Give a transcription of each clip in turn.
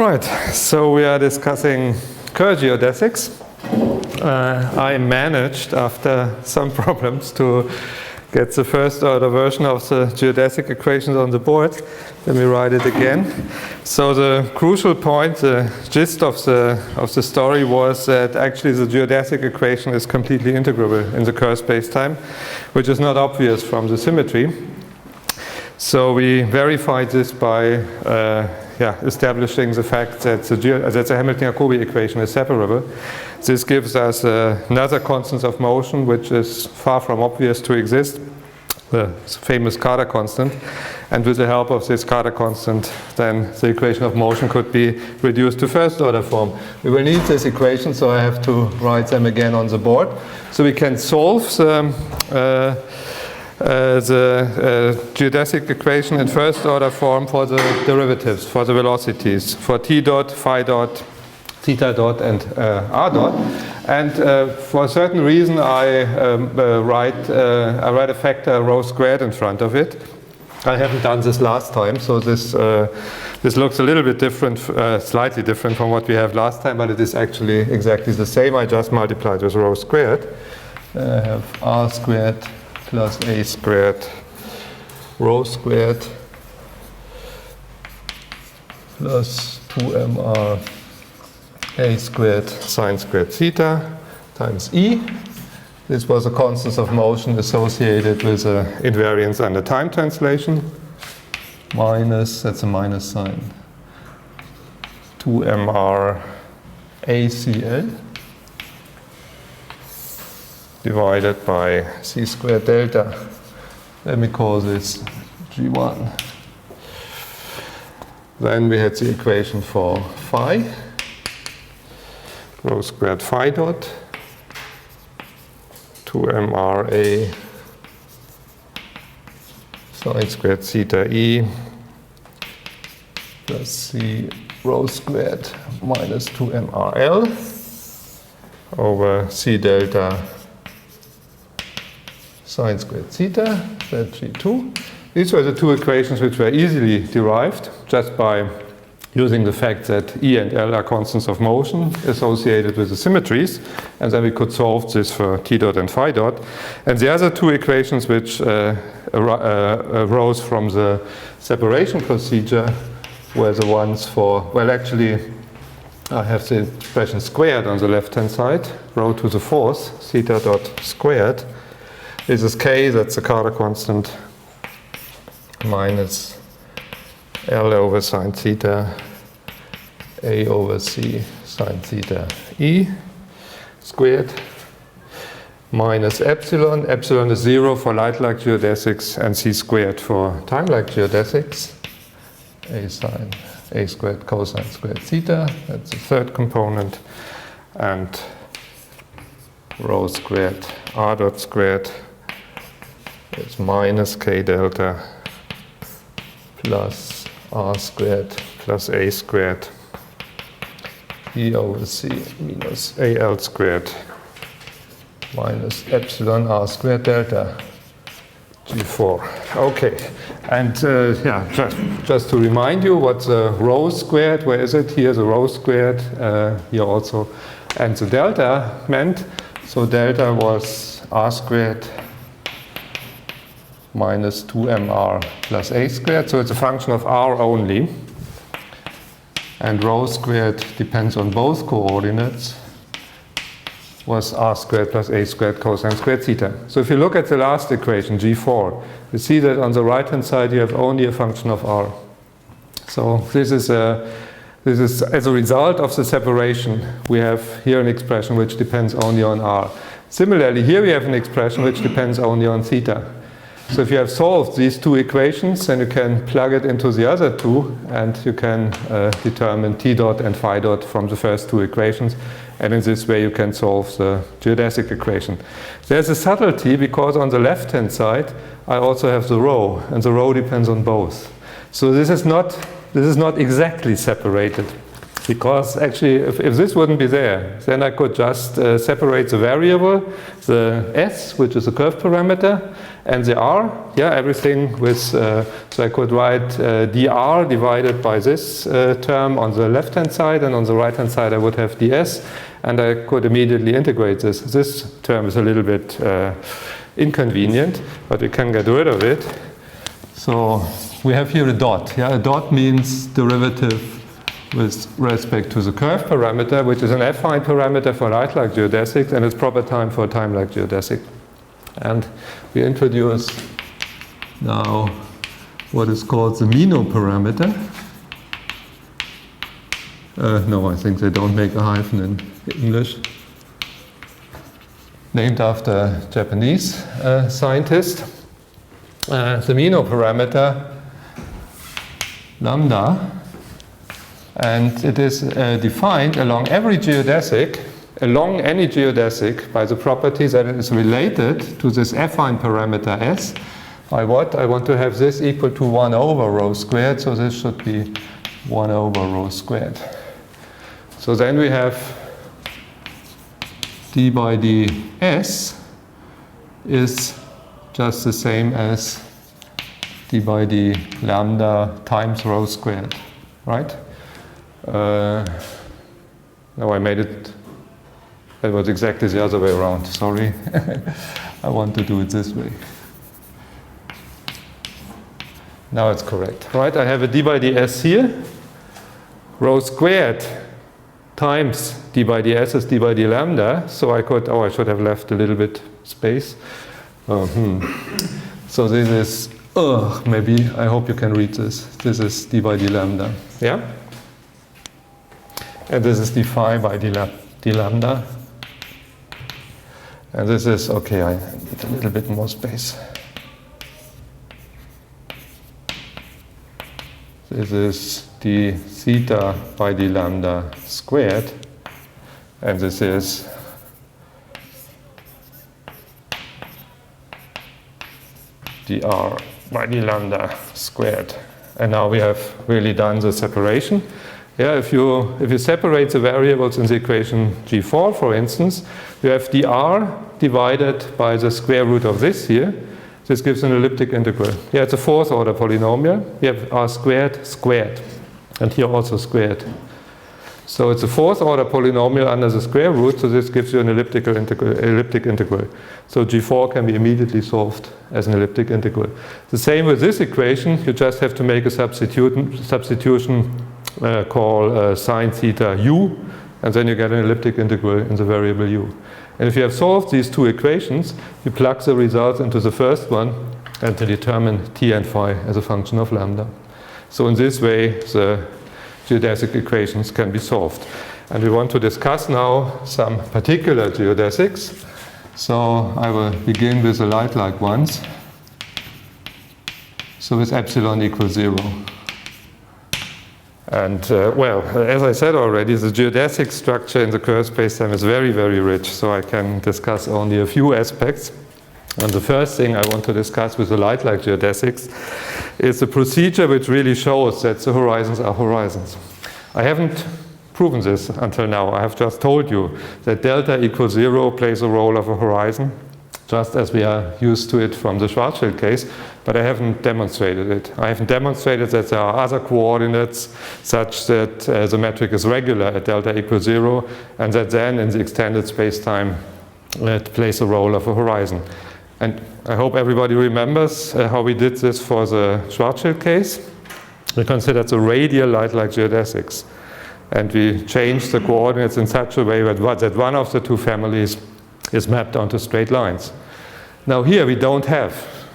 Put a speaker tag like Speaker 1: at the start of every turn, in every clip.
Speaker 1: Right, so we are discussing Kerr geodesics. I managed, after some problems, to get the first order version of the geodesic equations on the board. Let me write it again. So the crucial point, the gist of the story was that actually the geodesic equation is completely integrable in the Kerr spacetime, which is not obvious from the symmetry. So we verified this by establishing the fact that the Hamilton-Jacobi equation is separable. This gives us another constant of motion, which is far from obvious to exist, the famous Carter constant. And with the help of this Carter constant, then the equation of motion could be reduced to first order form. We will need this equation, so I have to write them again on the board. So we can solve the geodesic equation in first order form for the derivatives, for the velocities, for t dot, phi dot, theta dot, and r dot. And for a certain reason, I write a factor rho squared in front of it. I haven't done this last time, so this looks a little bit different, slightly different from what we have last time, but it is actually exactly the same. I just multiplied with rho squared. I have r squared plus a squared rho squared plus 2mr a squared sine squared theta times e. This was a constant of motion associated with invariance under time translation. Minus, that's a minus sign, 2mr acl divided by c squared delta. Let me call this G1. Then we had the equation for phi, rho squared phi dot, 2mr a sine squared theta e plus c rho squared minus 2mr l over c delta sine squared theta, G2. These were the two equations which were easily derived just by using the fact that E and L are constants of motion associated with the symmetries, and then we could solve this for t dot and phi dot. And the other two equations which arose from the separation procedure were the ones for, well, actually I have the expression squared on the left-hand side, rho to the fourth, theta dot squared. This is k, that's the Carter constant, minus L over sine theta, A over C sine theta E squared, minus epsilon. Epsilon is 0 for light-like geodesics, and C squared for time-like geodesics. A sine A squared cosine squared theta, that's the third component, and rho squared R dot squared. It's minus k delta plus r squared plus a squared e over c minus al squared minus epsilon r squared delta G4. Okay, and just to remind you, what's the rho squared? Where is it? Here the rho squared, here also, and the delta meant. So delta was r squared minus 2mr plus a squared, so it's a function of r only. And rho squared depends on both coordinates, was r squared plus a squared cosine squared theta. So if you look at the last equation, G4, you see that on the right-hand side you have only a function of r. So this is as a result of the separation, we have here an expression which depends only on r. Similarly, here we have an expression which depends only on theta. So if you have solved these two equations, then you can plug it into the other two, and you can determine t dot and phi dot from the first two equations. And in this way you can solve the geodesic equation. There's a subtlety, because on the left-hand side I also have the rho, and the rho depends on both. So this is not exactly separated. Because actually, if this wouldn't be there, then I could just separate the variable, the s, which is a curve parameter, and the r, yeah, everything with, so I could write dr divided by this term on the left-hand side, and on the right-hand side I would have ds, and I could immediately integrate this. This term is a little bit inconvenient, but we can get rid of it. So we have here a dot. Yeah, a dot means derivative with respect to the curve parameter, which is an affine parameter for light-like geodesics, and it's proper time for a time-like geodesic. And we introduce now what is called the Mino parameter. No, I think they don't make a hyphen in English. Named after a Japanese scientist. The Mino parameter, lambda, and it is defined along every geodesic, along any geodesic, by the property that it is related to this affine parameter s. By what? I want to have this equal to 1 over rho squared, so this should be 1 over rho squared. So then we have d by ds is just the same as d by d lambda times rho squared, right? No, I made it, it was exactly the other way around, sorry. I want to do it this way. Now it's correct, right? I have a d by ds here, rho squared times d by ds is d by d lambda, so I could, I should have left a little bit space. So this is, maybe, I hope you can read this. This is d by d lambda, yeah? And this is d phi by d lambda. And this is, okay, I need a little bit more space. This is d theta by d lambda squared. And this is dr by d lambda squared. And now we have really done the separation. Yeah, if you separate the variables in the equation G4, for instance, you have dr divided by the square root of this here. This gives an elliptic integral. Yeah, it's a fourth order polynomial. We have r squared squared, and here also squared. So it's a fourth order polynomial under the square root, so this gives you an elliptic integral. So G4 can be immediately solved as an elliptic integral. The same with this equation, you just have to make a substitution call sine theta u, and then you get an elliptic integral in the variable u. And if you have solved these two equations, you plug the results into the first one and to determine t and phi as a function of lambda. So in this way, the geodesic equations can be solved. And we want to discuss now some particular geodesics. So I will begin with the light-like ones. So with epsilon equals 0. And well, as I said already, the geodesic structure in the curve spacetime is very, very rich, so I can discuss only a few aspects. And the first thing I want to discuss with the light-like geodesics is a procedure which really shows that the horizons are horizons. I haven't proven this until now. I have just told you that delta equals 0 plays a role of a horizon, just as we are used to it from the Schwarzschild case, but I haven't demonstrated it. I haven't demonstrated that there are other coordinates such that the metric is regular at delta equals 0, and that then in the extended spacetime it plays a role of a horizon. And I hope everybody remembers how we did this for the Schwarzschild case. We considered the radial light-like geodesics, and we changed the coordinates in such a way that one of the two families is mapped onto straight lines. Now here we don't have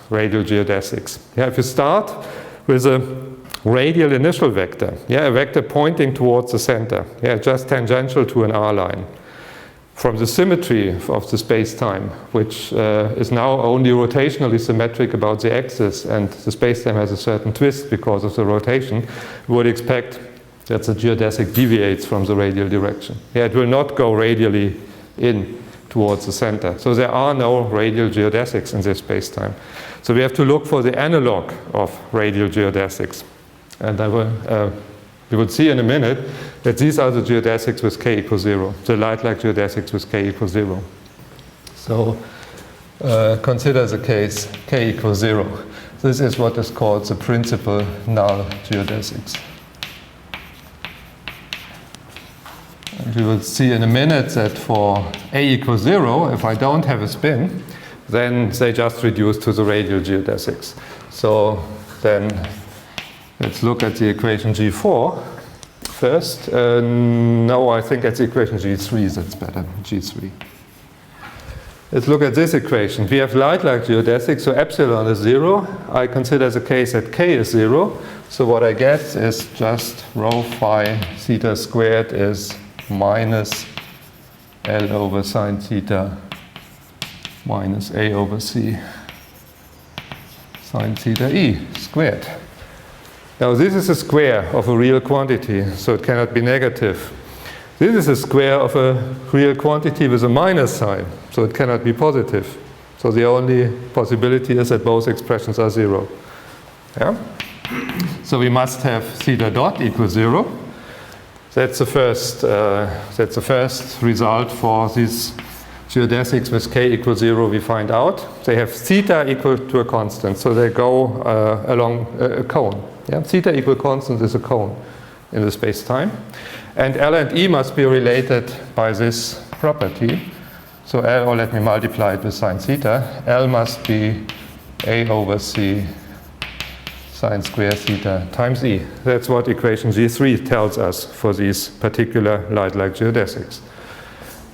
Speaker 1: radial geodesics. Yeah, if you start with a radial initial vector, yeah, a vector pointing towards the center, yeah, just tangential to an R line, from the symmetry of the space-time, which is now only rotationally symmetric about the axis, and the space-time has a certain twist because of the rotation, we would expect that the geodesic deviates from the radial direction. Yeah, it will not go radially in towards the center. So there are no radial geodesics in this space-time. So we have to look for the analog of radial geodesics. And I will You would see in a minute that these are the geodesics with k equals 0, the light-like geodesics with k equals 0. So consider the case k equals 0. This is what is called the principal null geodesics. And we will see in a minute that for a equals 0, if I don't have a spin, then they just reduce to the radial geodesics. So then let's look at the equation G4 first. No, I think it's equation G3 that's better, G3. Let's look at this equation. We have light-like geodesics, so epsilon is 0. I consider the case that k is 0. So what I get is just rho phi theta squared is minus L over sine theta minus A over C sine theta E squared. Now this is a square of a real quantity, so it cannot be negative. This is a square of a real quantity with a minus sign, so it cannot be positive. So the only possibility is that both expressions are 0. Yeah? So we must have theta dot equals 0. That's the first result for these geodesics with k equals 0 we find out. They have theta equal to a constant, so they go along a cone. Yeah? Theta equal constant is a cone in the space-time. And L and E must be related by this property. So L, or let me multiply it with sine theta. L must be A over C sine square theta times E. That's what equation G3 tells us for these particular light-like geodesics.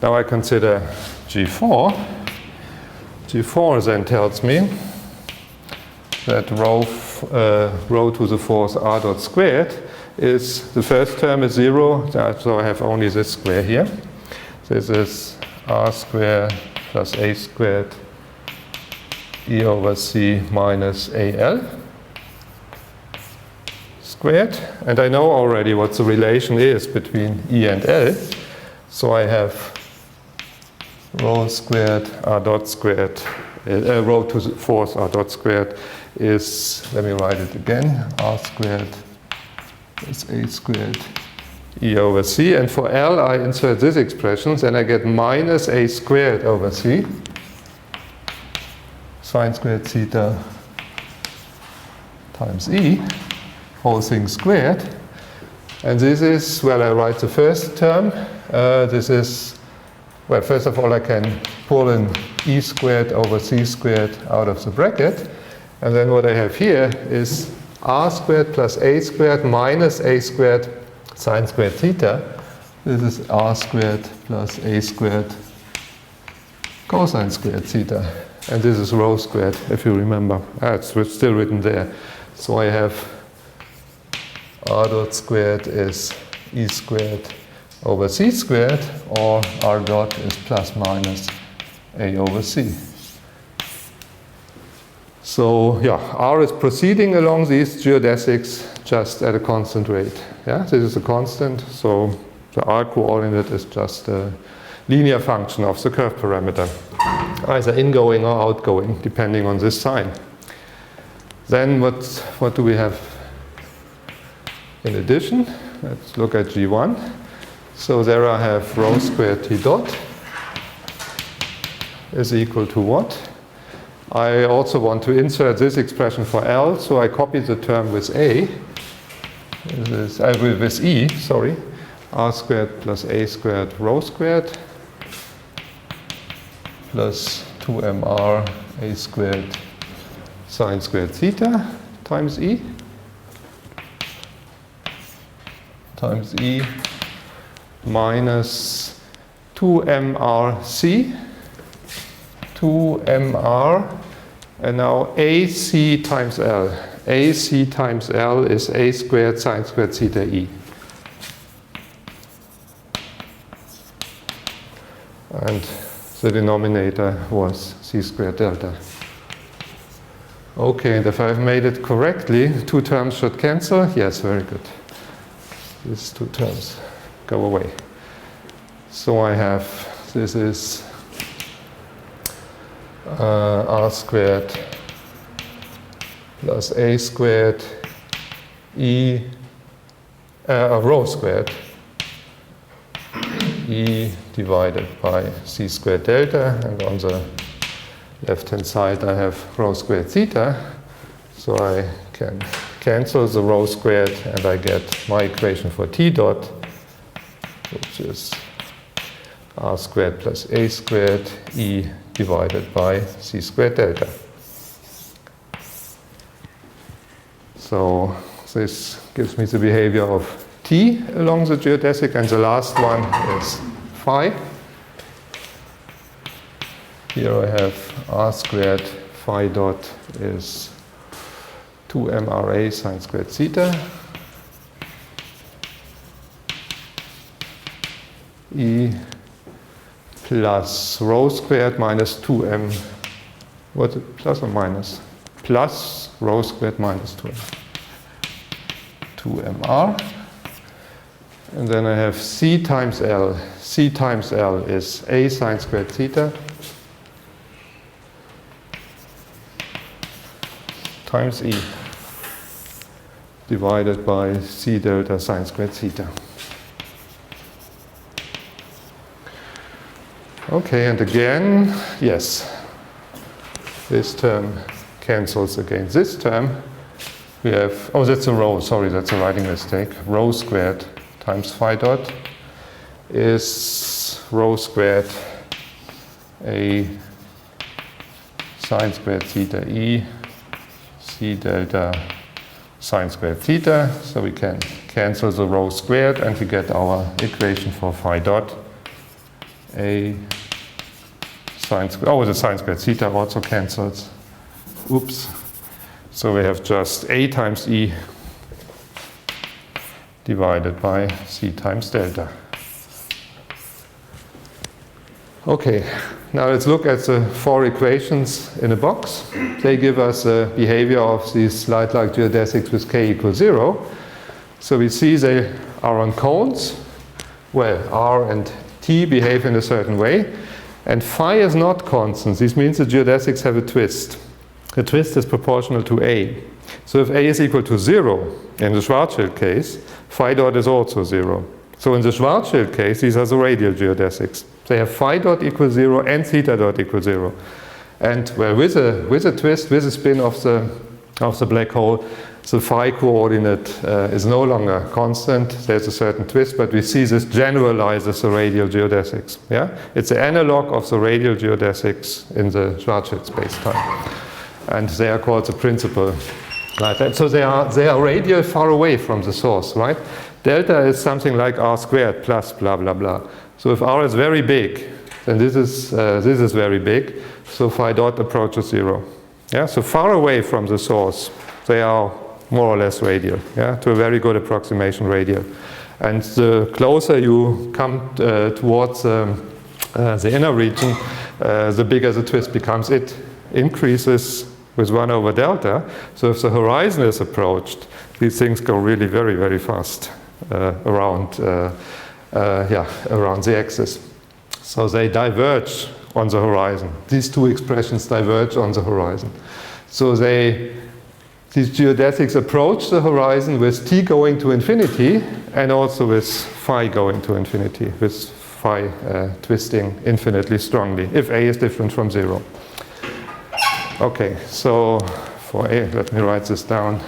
Speaker 1: Now I consider G4. G4 then tells me that rho to the fourth r dot squared is, the first term is 0, so I have only this square here. This is r squared plus a squared e over c minus al squared. And I know already what the relation is between e and l. So I have rho squared r dot squared, rho to the fourth r dot squared is, let me write it again, r squared is a squared e over c. And for L, I insert this expression, then I get minus a squared over c sine squared theta times e, whole thing squared. And this is, well, I write the first term. This is, well, first of all, I can pull in e squared over c squared out of the bracket. And then what I have here is r squared plus a squared minus a squared sine squared theta. This is r squared plus a squared cosine squared theta. And this is rho squared, if you remember. It's still written there. So I have r dot squared is e squared over c squared, or r dot is plus minus a over c. So yeah, r is proceeding along these geodesics just at a constant rate. Yeah, this is a constant, so the r coordinate is just a linear function of the curve parameter, either ingoing or outgoing, depending on this sign. Then what do we have in addition? Let's look at G1. So there I have rho squared t dot is equal to what? I also want to insert this expression for L, so I copy the term with A. This is, with E, sorry. R squared plus a squared rho squared plus 2mr a squared sine squared theta times E minus 2mrc, 2mr, and now ac times L. AC times L is a squared sine squared theta E. And the denominator was c squared delta. Okay, and if I've made it correctly, two terms should cancel. Yes, very good. These two terms go away. So I have, this is r squared plus a squared e rho squared E divided by C squared delta, and on the left-hand side I have rho squared theta, so I can cancel the rho squared and I get my equation for T dot, which is R squared plus A squared E divided by C squared delta. So this gives me the behavior of T along the geodesic, and the last one is phi. Here I have R squared phi dot is 2mRA sine squared theta E plus rho squared minus 2m, what, plus or minus? Plus rho squared minus 2mr. And then I have C times L. C times L is A sine squared theta times E divided by C delta sine squared theta. Okay, and again, yes, this term cancels against this term. We have, oh, that's a rho, sorry, that's a writing mistake. Rho squared times phi dot is rho squared A sine squared theta E C delta sine squared theta. So we can cancel the rho squared and we get our equation for phi dot A sine squared, oh, the sine squared theta also cancels. Oops. So we have just A times E divided by C times delta. Okay, now let's look at the four equations in a box. They give us the behavior of these light-like geodesics with k equals 0. So we see they are on cones. Well, R and T behave in a certain way. And phi is not constant. This means the geodesics have a twist. The twist is proportional to A. So if A is equal to 0, in the Schwarzschild case, phi dot is also 0. So in the Schwarzschild case, these are the radial geodesics. They have phi dot equals 0 and theta dot equals 0. And well, with a twist, with a spin of the black hole, the phi coordinate is no longer constant. There's a certain twist, but we see this generalizes the radial geodesics. Yeah? It's the analog of the radial geodesics in the Schwarzschild space-time. And they are called the principal. Right? So they are radial far away from the source, right? Delta is something like R squared plus blah, blah, blah. So if R is very big, then this is very big. So phi dot approaches 0. Yeah? So far away from the source, they are more or less radial, yeah, to a very good approximation radial. And the closer you come towards the inner region, the bigger the twist becomes. It increases with 1 over delta. So if the horizon is approached, these things go really very, very fast around the axis. So they diverge on the horizon. These two expressions diverge on the horizon. So these geodesics approach the horizon with t going to infinity and also with phi going to infinity, with phi twisting infinitely strongly, if A is different from 0. Okay, so for A, let me write this down.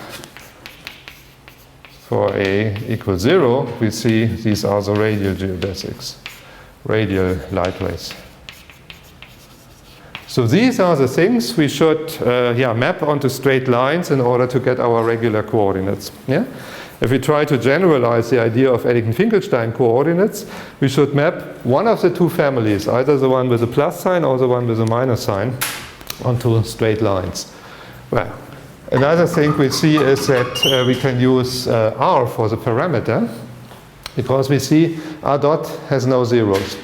Speaker 1: For A equals 0, we see these are the radial geodesics, radial light rays. So these are the things we should map onto straight lines in order to get our regular coordinates. Yeah? If we try to generalize the idea of Eddington-Finkelstein coordinates, we should map one of the two families, either the one with a plus sign or the one with a minus sign, onto straight lines. Well, another thing we see is that we can use R for the parameter, because we see R dot has no zeros.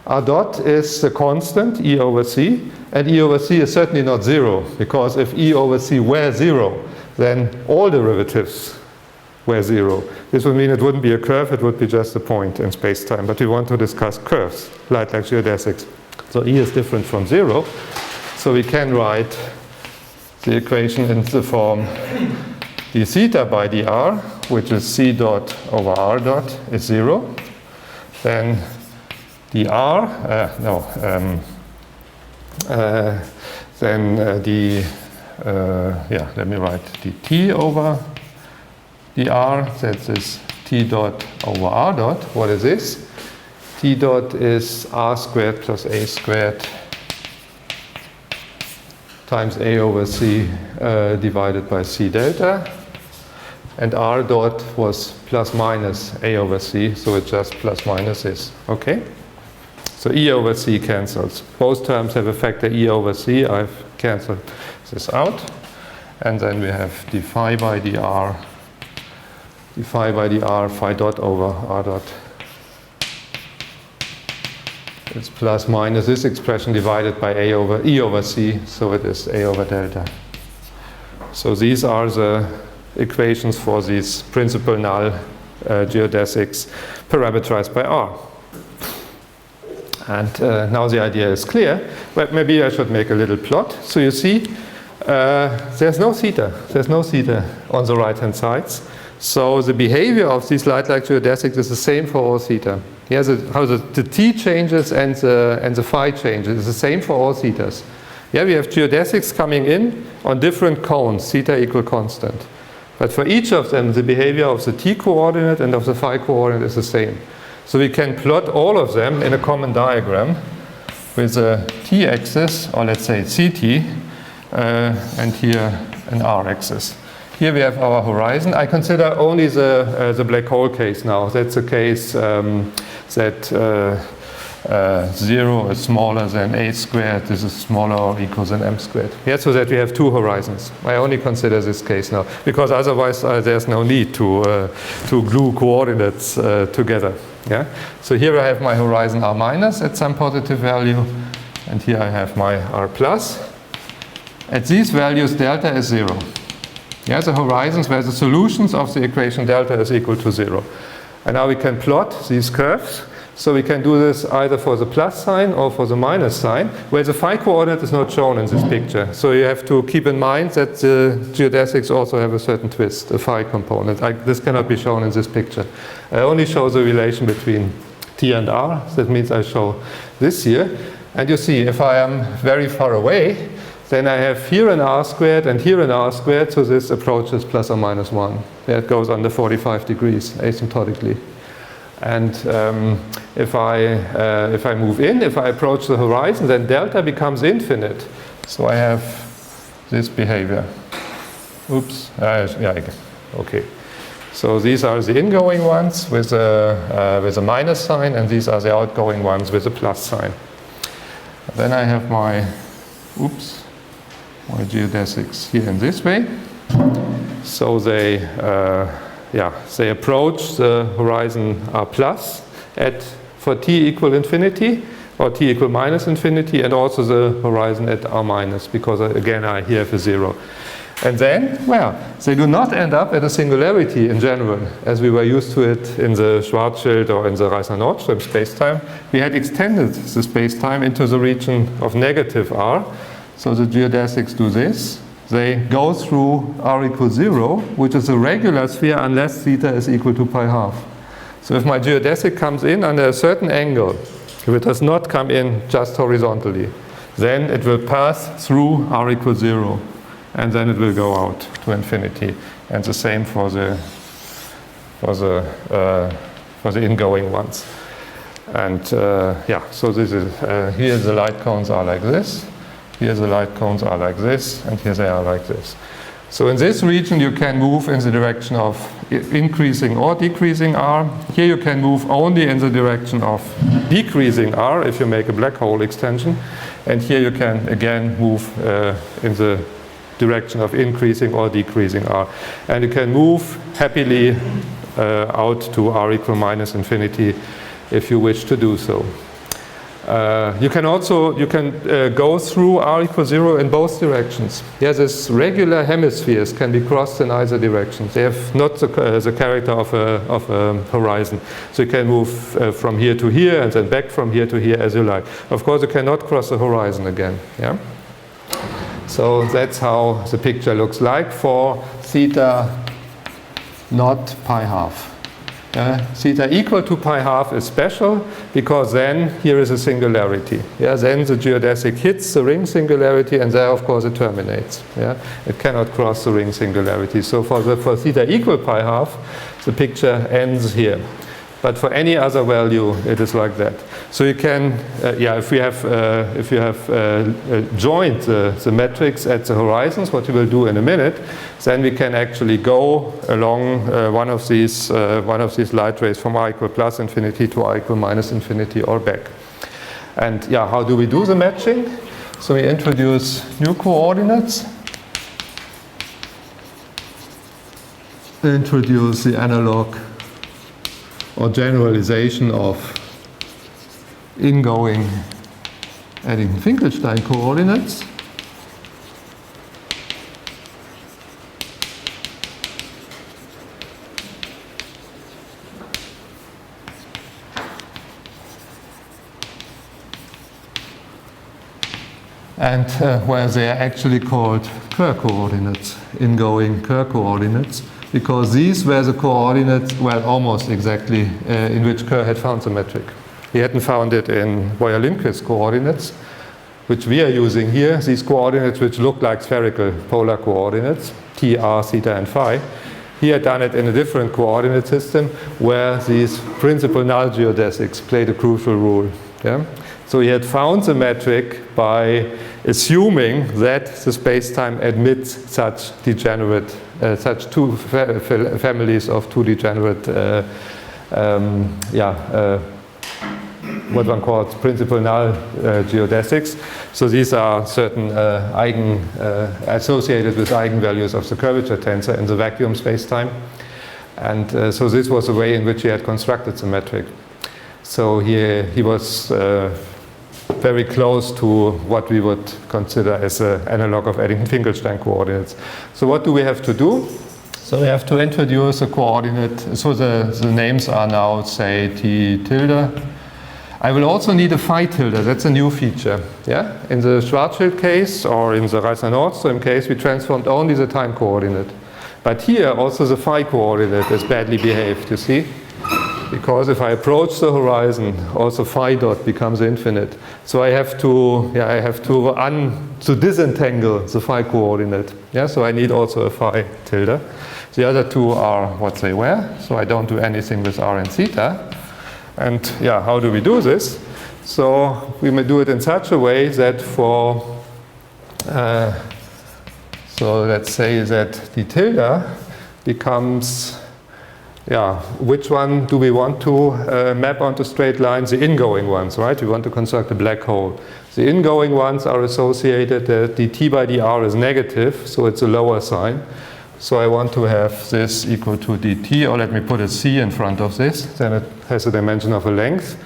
Speaker 1: R dot is the constant, E over C, and E over C is certainly not 0, because if E over C were 0, then all derivatives were 0. This would mean it wouldn't be a curve, it would be just a point in space-time. But we want to discuss curves, like geodesics. So E is different from 0, so we can write the equation in the form d theta by dr which is C dot over R dot, is 0, then the R, let me write the T over the R, that's this T dot over R dot. What is this? T dot is R squared plus A squared times A over C divided by C delta. And R dot was plus minus A over C, so it just plus minus is. Okay? So E over C cancels. Both terms have a factor E over C. I've cancelled this out. And then we have d phi by dr phi dot over R dot. It's plus minus this expression divided by A over E over C, so it is A over delta. So these are the equations for these principal null geodesics parameterized by R. And now the idea is clear, but maybe I should make a little plot. So you see, there's no theta. There's no theta on the right-hand sides. So the behavior of these light-like geodesics is the same for all theta. Here's how the t changes and the phi changes. It's the same for all thetas. Yeah, we have geodesics coming in on different cones, theta equal constant. But for each of them, the behavior of the t coordinate and of the phi coordinate is the same. So we can plot all of them in a common diagram with a t-axis, or let's say ct, and here an r-axis. Here we have our horizon. I consider only the black hole case now. That's the case that 0 is smaller than a squared. This is smaller or equals than m squared. Yeah, so that we have two horizons. I only consider this case now, because otherwise there's no need to glue coordinates together. Yeah. So here I have my horizon r minus at some positive value, and here I have my r plus. At these values, delta is 0. Yeah, the horizons where the solutions of the equation delta is equal to 0. And now we can plot these curves. So we can do this either for the plus sign or for the minus sign, where the phi coordinate is not shown in this picture. So you have to keep in mind that the geodesics also have a certain twist, a phi component. This cannot be shown in this picture. I only show the relation between t and r. That means I show this here. And you see, if I am very far away, then I have here an r squared and here an r squared, so this approaches plus or minus 1. That goes under 45 degrees asymptotically. And if I move in, if I approach the horizon, then delta becomes infinite. So I have this behavior. Oops. Okay. So these are the ingoing ones with a minus sign, and these are the outgoing ones with a plus sign. And then I have my geodesics here in this way. So they approach the horizon r plus for t equal infinity, or t equal minus infinity, and also the horizon at r minus, because again I here have a 0. And then, well, they do not end up at a singularity in general, as we were used to it in the Schwarzschild or in the Reisner-Nordström spacetime. We had extended the spacetime into the region of negative r. So the geodesics do this. They go through r equals 0, which is a regular sphere unless theta is equal to pi half. So if my geodesic comes in under a certain angle, if it does not come in just horizontally, then it will pass through r equals 0, and then it will go out to infinity. And the same for the ingoing ones. And so this is here the light cones are like this. Here the light cones are like this, and here they are like this. So in this region you can move in the direction of increasing or decreasing r. Here you can move only in the direction of decreasing r if you make a black hole extension. And here you can again move in the direction of increasing or decreasing r. And you can move happily out to r equal minus infinity if you wish to do so. You can go through r equals 0 in both directions. Yes, these regular hemispheres can be crossed in either direction. They have not the character of a horizon. So you can move from here to here and then back from here to here as you like. Of course, you cannot cross the horizon again. Yeah. So that's how the picture looks like for theta not pi half. Theta equal to pi half is special because then here is a singularity. Then the geodesic hits the ring singularity and there of course it terminates. It cannot cross the ring singularity. So for theta equal pi half, the picture ends here. But for any other value, it is like that. So you can, if you have joined the metrics at the horizons, what we will do in a minute, then we can actually go along one of these light rays from r equal plus infinity to r equal minus infinity or back. And how do we do the matching? So we introduce new coordinates. Introduce the analog or generalization of ingoing Eddington-Finkelstein coordinates. And where they are actually called Kerr coordinates, ingoing Kerr coordinates, because these were the coordinates, well, almost exactly, in which Kerr had found the metric. He hadn't found it in Boyer-Lindquist coordinates, which we are using here, these coordinates which look like spherical polar coordinates, t, r, theta, and phi. He had done it in a different coordinate system where these principal null geodesics played a crucial role. So he had found the metric by assuming that the space-time admits such degenerate, such two families of two degenerate, what one calls principal null geodesics. So these are certain associated with eigenvalues of the curvature tensor in the vacuum space-time. And so this was the way in which he had constructed the metric. So he was very close to what we would consider as an analog of Eddington-Finkelstein coordinates. So what do we have to do? So we have to introduce a coordinate. So the names are now, say, t tilde. I will also need a phi tilde. That's a new feature. In the Schwarzschild case or in the Reisner-Nordström case, we transformed only the time coordinate. But here also the phi coordinate is badly behaved, you see? Because if I approach the horizon, also phi dot becomes infinite. So I have to, disentangle the phi coordinate. So I need also a phi tilde. The other two are what they were. So I don't do anything with r and theta. And how do we do this? So we may do it in such a way that for, so let's say that the tilde becomes, which one do we want to map onto straight lines? The ingoing ones, right? We want to construct a black hole. The ingoing ones are associated that the t by dr is negative, so it's a lower sign. So I want to have this equal to dt, or let me put a c in front of this, then it has a dimension of a length.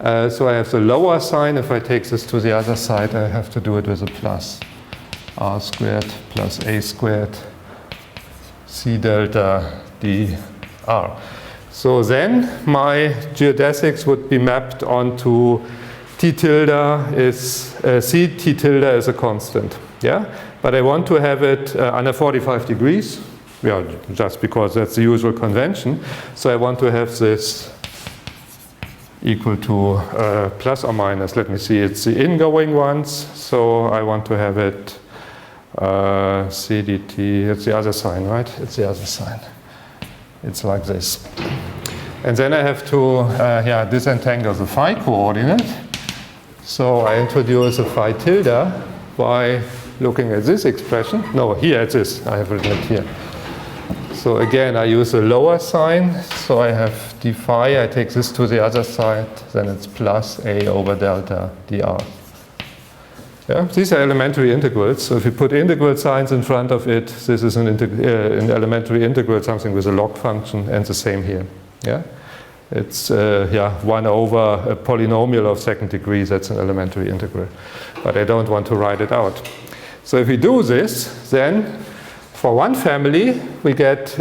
Speaker 1: So I have the lower sign. If I take this to the other side, I have to do it with a plus r squared plus a squared c delta dr. So then my geodesics would be mapped onto t tilde is, c t tilde is a constant. But I want to have it under 45 degrees, just because that's the usual convention. So I want to have this equal to plus or minus, let me see, it's the ingoing ones. So I want to have it cdt, it's the other sign, right? It's the other sign. It's like this. And then I have to disentangle the phi coordinate. So I introduce a phi tilde by looking at this expression. No, here it is. I have written it here. So again, I use a lower sign. So I have d phi. I take this to the other side. Then it's plus a over delta dr. These are elementary integrals. So if you put integral signs in front of it, this is an elementary integral, something with a log function, and the same here. It's 1 over a polynomial of second degree. That's an elementary integral. But I don't want to write it out. So if we do this, then for one family, we get,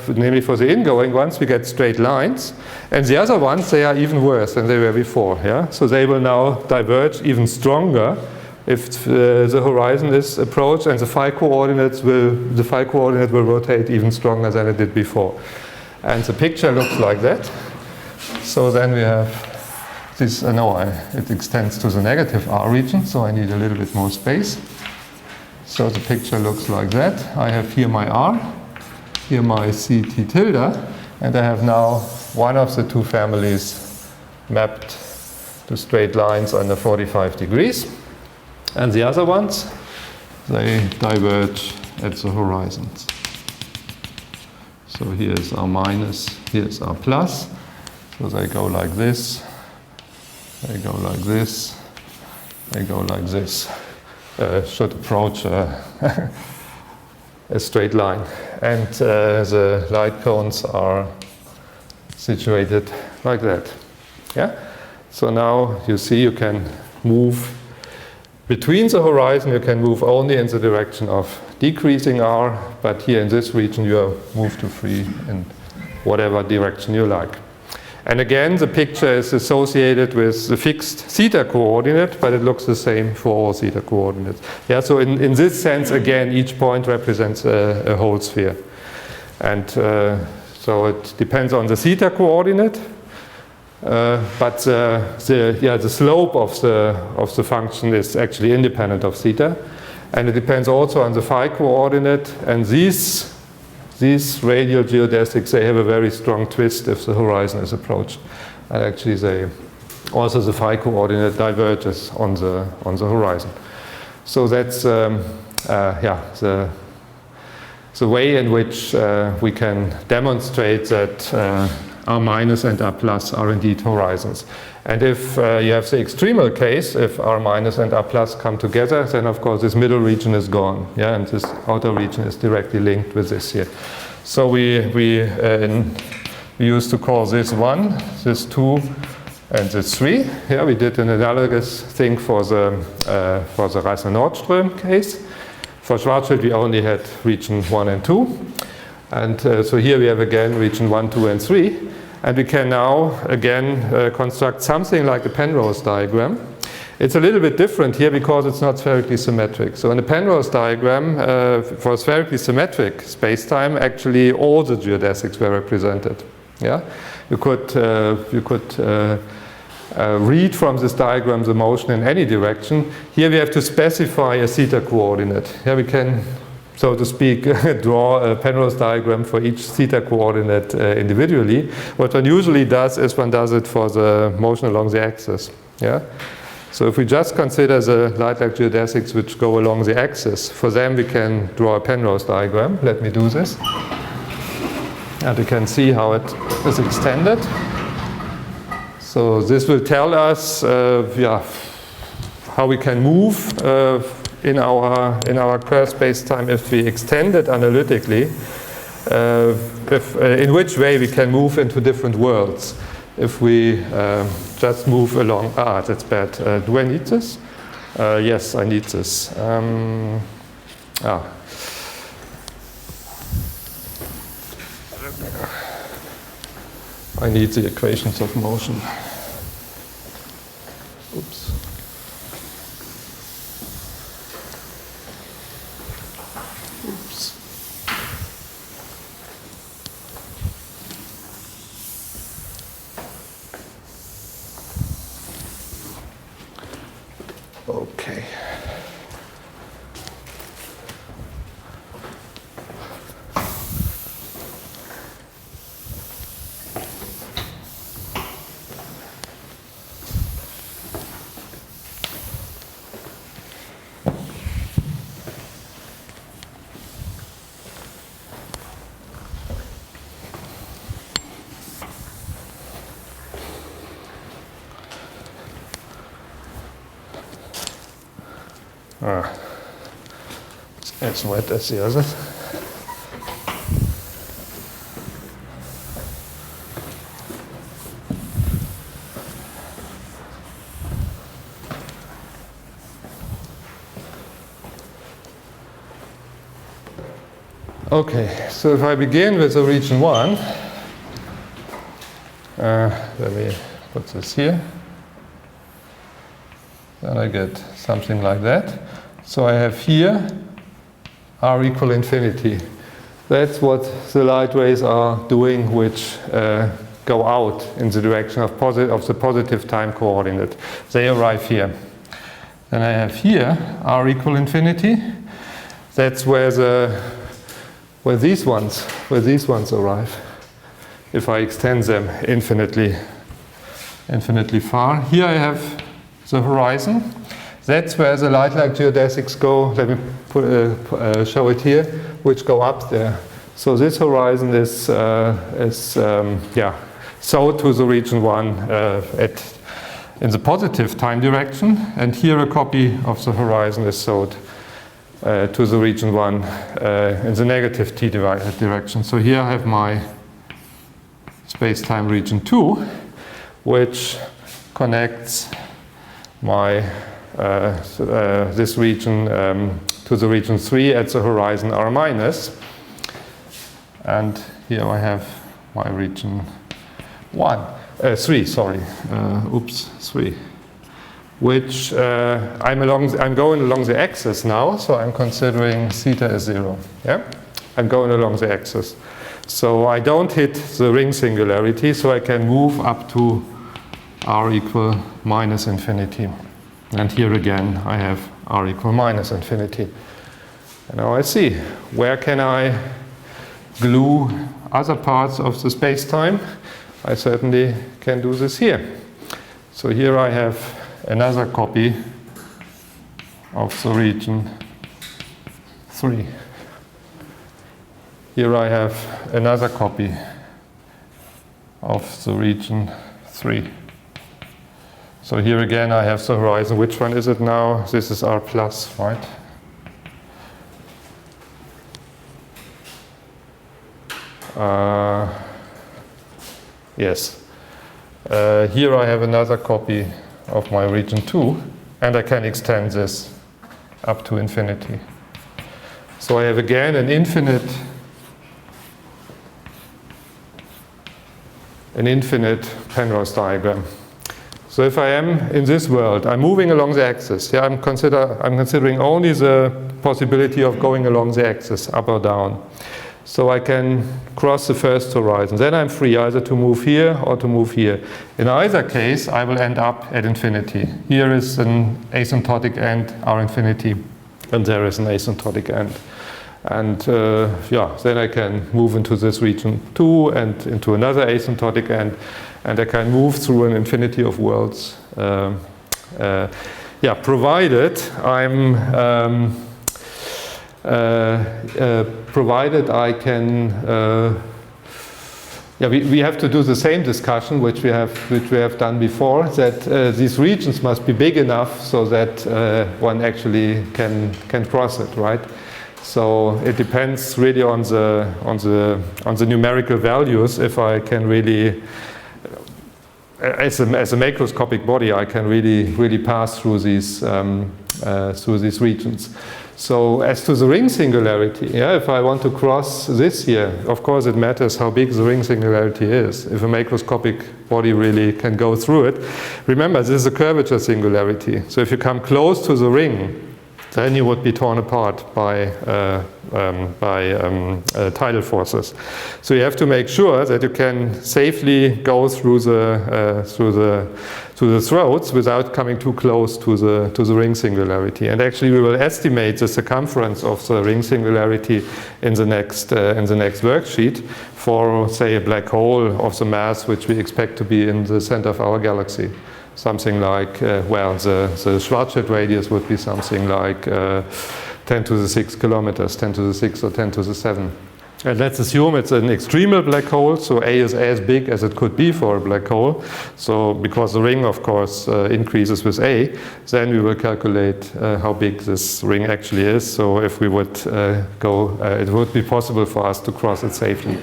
Speaker 1: namely for the ingoing ones, we get straight lines. And the other ones, they are even worse than they were before. So they will now diverge even stronger if the horizon is approached, and the phi coordinate will rotate even stronger than it did before. And the picture looks like that. So then we have this, it extends to the negative R region, so I need a little bit more space. So the picture looks like that. I have here my R, here my CT tilde, and I have now one of the two families mapped to straight lines under 45 degrees. And the other ones, they diverge at the horizons. So here's R minus, here's R plus. So they go like this, they go like this, they go like this. Should approach a straight line. And the light cones are situated like that. Yeah? So now you see you can move between the horizon, you can move only in the direction of decreasing R, but here in this region you are moved to free in whatever direction you like. And again, the picture is associated with the fixed theta coordinate, but it looks the same for all theta coordinates. Yeah, so in this sense, again, each point represents a whole sphere. And so it depends on the theta coordinate, but the slope of the function is actually independent of theta. And it depends also on the phi coordinate, and these radial geodesics, they have a very strong twist if the horizon is approached. And actually also the phi coordinate diverges on the horizon. So that's the way in which we can demonstrate that R minus and R plus are indeed horizons. And if you have the extremal case, if R minus and R plus come together, then of course this middle region is gone. Yeah, and this outer region is directly linked with this here. So we used to call this 1, this 2, and this 3. Yeah, we did an analogous thing for the Reisner-Nordström case. For Schwarzschild we only had region 1 and 2. And so here we have again region 1, 2, and 3. And we can now again construct something like a Penrose diagram. It's a little bit different here because it's not spherically symmetric. So in the Penrose diagram, for spherically symmetric spacetime, actually all the geodesics were represented. Yeah, you could read from this diagram the motion in any direction. Here we have to specify a theta coordinate. Here we can, so to speak, draw a Penrose diagram for each theta coordinate individually. What one usually does is one does it for the motion along the axis. Yeah. So if we just consider the light-like geodesics which go along the axis, for them we can draw a Penrose diagram. Let me do this. And we can see how it is extended. So this will tell us how we can move in our curve space-time if we extend it analytically, in which way we can move into different worlds. If we just move along, that's bad. Do I need this? Yes, I need this. I need the equations of motion. Oops. Oops. Okay. It's as wet as the others. Okay, so if I begin with the region 1, let me put this here. then I get something like that. So I have here r equal infinity. That's what the light rays are doing, which go out in the direction of the positive time coordinate. They arrive here. Then I have here r equal infinity. That's where these ones arrive. If I extend them infinitely far. Here I have the horizon. That's where the light-like geodesics go. Let me show it here, which go up there. So this horizon is so to the region 1 in the positive time direction, and here a copy of the horizon is sewed to the region 1 in the negative t direction. So here I have my space-time region 2, which connects my this region to the region 3 at the horizon r minus, and here I have my region 3, sorry, 3, which I'm going along the axis now, so I'm considering theta is 0. Yeah, I'm going along the axis, so I don't hit the ring singularity, so I can move up to r equal minus infinity. And here again I have r equal minus infinity. And now I see, where can I glue other parts of the space-time? I certainly can do this here. So here I have another copy of the region 3. Here I have another copy of the region 3. So here again I have the horizon. Which one is it now? This is r plus, right? Yes. Here I have another copy of my region 2, and I can extend this up to infinity. So I have again an infinite Penrose diagram. So if I am in this world, I'm moving along the axis. Yeah, I'm considering only the possibility of going along the axis, up or down. So I can cross the first horizon. Then I'm free either to move here or to move here. In either case, I will end up at infinity. Here is an asymptotic end, r infinity, and there is an asymptotic end. And then I can move into this region 2 and into another asymptotic end, and I can move through an infinity of worlds. Provided provided I can. We have to do the same discussion which we have done before. That these regions must be big enough so that one actually can cross it, right? So it depends really on the numerical values. If I can really, as a macroscopic body, I can really pass through these regions. So as to the ring singularity, if I want to cross this here, of course it matters how big the ring singularity is. If a macroscopic body really can go through it. Remember, this is a curvature singularity. So if you come close to the ring, then you would be torn apart by tidal forces. So you have to make sure that you can safely go through the throats without coming too close to the ring singularity. And actually, we will estimate the circumference of the ring singularity in the next worksheet for, say, a black hole of the mass which we expect to be in the center of our galaxy. Something like, the Schwarzschild radius would be something like 10 to the 6 kilometers, 10 to the 6 or 10 to the 7. And let's assume it's an extremal black hole, so A is as big as it could be for a black hole. So because the ring, of course, increases with A, then we will calculate how big this ring actually is. So if we would it would be possible for us to cross it safely.